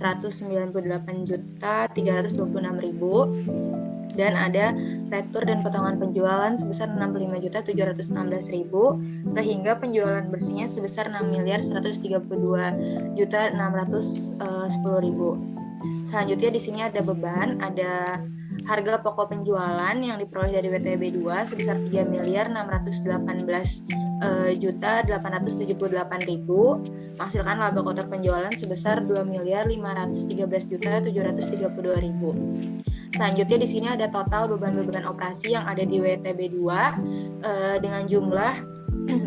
S1: 6.198.326.000. Dan ada retur dan potongan penjualan sebesar 65.716.000 sehingga penjualan bersihnya sebesar 6.132.610.000. Selanjutnya di sini ada beban, ada harga pokok penjualan yang diperoleh dari WTB 2 sebesar 3.618.878.000 menghasilkan laba kotor penjualan sebesar 2.513.732.000. Selanjutnya di sini ada total beban-beban operasi yang ada di WTB 2 dengan jumlah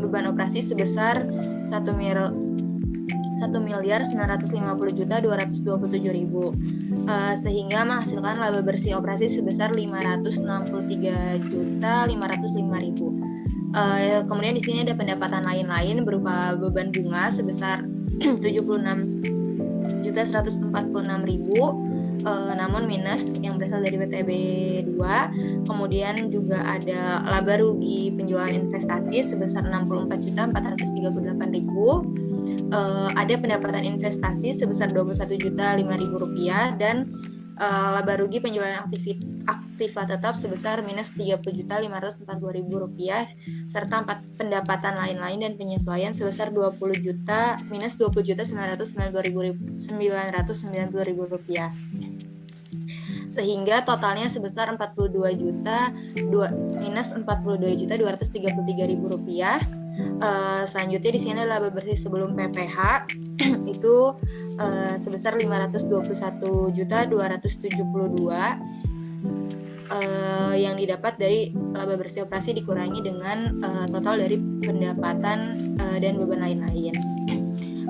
S1: beban operasi sebesar 1.950.227.000 sehingga menghasilkan laba bersih operasi sebesar 563.505.000. Kemudian di sini ada pendapatan lain-lain berupa beban bunga sebesar 76.146.000 namun minus yang berasal dari WTB 2. Kemudian juga ada laba rugi penjualan investasi sebesar 64.438.000. Ada pendapatan investasi sebesar 21.005.000 rupiah dan laba rugi penjualan aktiva tetap sebesar minus 30.542.000 rupiah serta pendapatan lain-lain dan penyesuaian sebesar minus 20.992.990 rupiah sehingga totalnya sebesar minus 42.233.000 rupiah. Selanjutnya di sini laba bersih sebelum PPh itu sebesar 521.272 yang didapat dari laba bersih operasi dikurangi dengan total dari pendapatan dan beban lain-lain.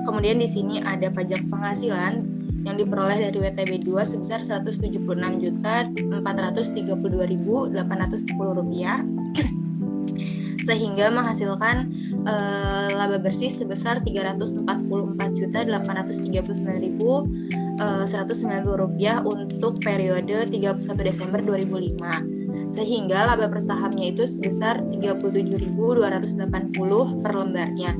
S1: Kemudian di sini ada pajak penghasilan yang diperoleh dari WTB 2 sebesar 176.432.810 rupiah sehingga menghasilkan laba bersih sebesar 344.839.190 rupiah untuk periode 31 Desember 2005 sehingga laba per sahamnya itu sebesar 37.280 per lembarnya.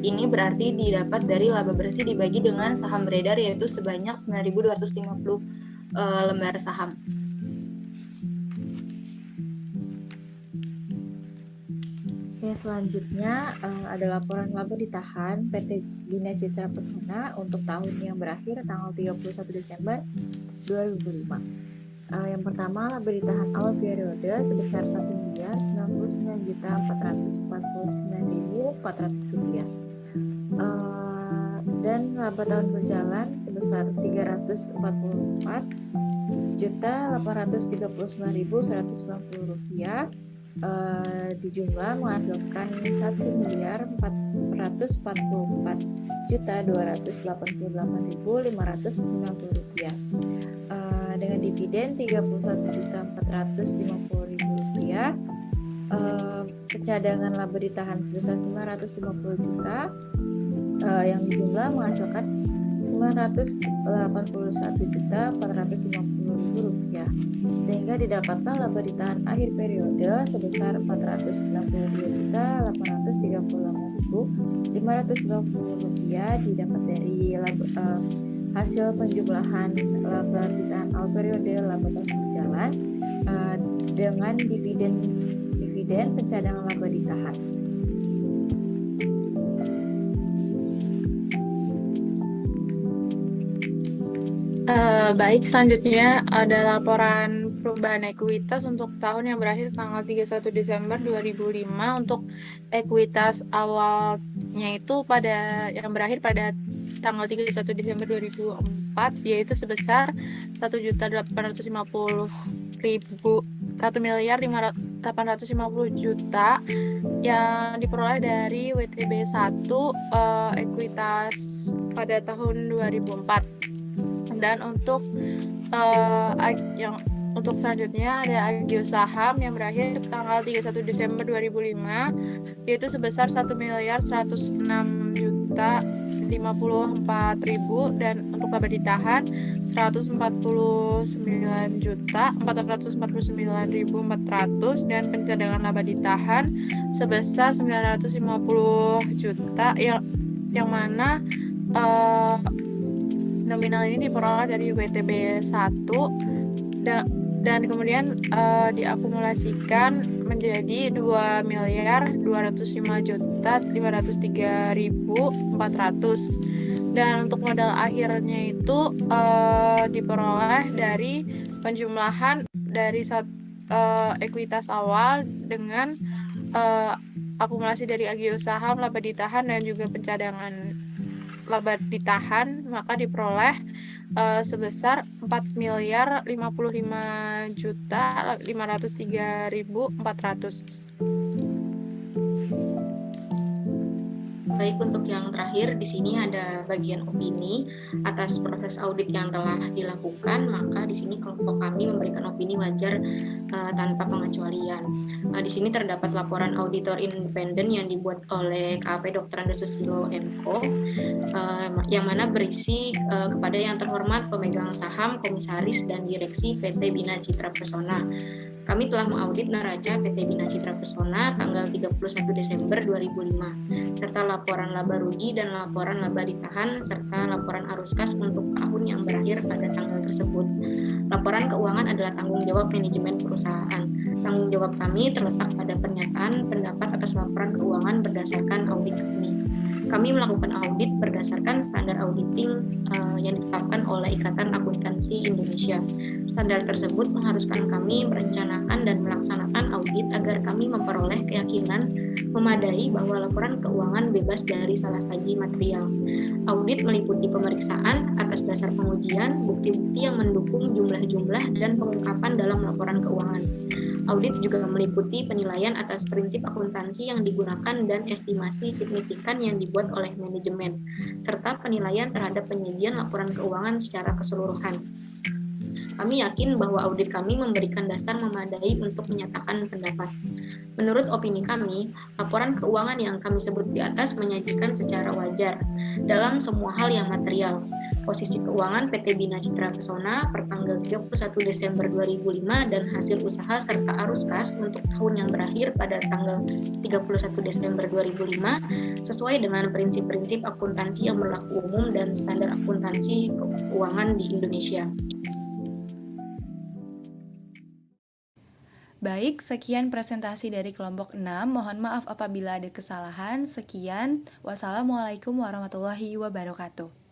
S1: Ini berarti didapat dari laba bersih dibagi dengan saham beredar yaitu sebanyak 9.250 lembar saham.
S3: Oke, selanjutnya ada laporan laba ditahan PT Bina Citra Pesona untuk tahun yang berakhir tanggal 31 Desember 2005. Yang pertama, laba ditahan awal periode sebesar 1.099.449.400 rupiah. Dan laba tahun berjalan sebesar 344.839.190 rupiah. Di jumlah menghasilkan 1.444.288.590 rupiah. Dengan dividen 31.450.000 rupiah. Pencadangan laba ditahan sebesar 950 juta yang di jumlah menghasilkan 981.450.000 rupiah sehingga didapatkan laba ditahan akhir periode sebesar 462.838.590 rupiah didapat dari hasil penjumlahan laba ditahan awal periode laba tahun berjalan dengan dividen pencadangan laba ditahan.
S4: Baik, selanjutnya ada laporan perubahan ekuitas untuk tahun yang berakhir tanggal 31 Desember 2005 untuk ekuitas awalnya itu yang berakhir pada tanggal 31 Desember 2004 yaitu sebesar 1.850.000 yang diperoleh dari WTB 1 ekuitas pada tahun 2004. Dan untuk untuk selanjutnya ada agio saham yang berakhir tanggal 31 Desember 2005 yaitu sebesar 1.106.054.000 dan untuk laba ditahan 149.449.400 dan pencadangan laba ditahan sebesar 950 juta yang mana nominal ini diperoleh dari WTB 1 dan kemudian diakumulasikan menjadi 2.503.503.400, dan untuk modal akhirnya itu diperoleh dari penjumlahan dari ekuitas awal dengan akumulasi dari agio saham, laba ditahan, dan juga pencadangan laba ditahan, maka diperoleh sebesar 4.055.503.400.
S5: Baik, untuk yang terakhir di sini ada bagian opini atas proses audit yang telah dilakukan. Maka di sini kelompok kami memberikan opini wajar tanpa pengecualian. Di sini terdapat laporan auditor independen yang dibuat oleh KAP Dr. Andes Susilo M.Co. Yang mana berisi kepada yang terhormat pemegang saham, komisaris, dan direksi PT Bina Citra Persona. Kami telah mengaudit neraca PT Bina Citra Persona tanggal 31 Desember 2005, serta laporan laba rugi dan laporan laba ditahan, serta laporan arus kas untuk tahun yang berakhir pada tanggal tersebut. Laporan keuangan adalah tanggung jawab manajemen perusahaan. Tanggung jawab kami terletak pada pernyataan pendapat atas laporan keuangan berdasarkan audit kami. Kami melakukan audit berdasarkan standar auditing yang ditetapkan oleh Ikatan Akuntansi Indonesia. Standar tersebut mengharuskan kami merencanakan dan melaksanakan audit agar kami memperoleh keyakinan memadai bahwa laporan keuangan bebas dari salah saji material. Audit meliputi pemeriksaan atas dasar pengujian, bukti-bukti yang mendukung jumlah-jumlah dan pengungkapan dalam laporan keuangan. Audit juga meliputi penilaian atas prinsip akuntansi yang digunakan dan estimasi signifikan yang dibuat oleh manajemen, serta penilaian terhadap penyajian laporan keuangan secara keseluruhan. Kami yakin bahwa audit kami memberikan dasar memadai untuk menyatakan pendapat. Menurut opini kami, laporan keuangan yang kami sebut di atas menyajikan secara wajar dalam semua hal yang material. Posisi keuangan PT Bina Citra Persona per tanggal 31 Desember 2005 dan hasil usaha serta arus kas untuk tahun yang berakhir pada tanggal 31 Desember 2005 sesuai dengan prinsip-prinsip akuntansi yang berlaku umum dan standar akuntansi keuangan di Indonesia.
S1: Baik, sekian presentasi dari kelompok 6. Mohon maaf apabila ada kesalahan. Sekian. Wassalamualaikum warahmatullahi wabarakatuh.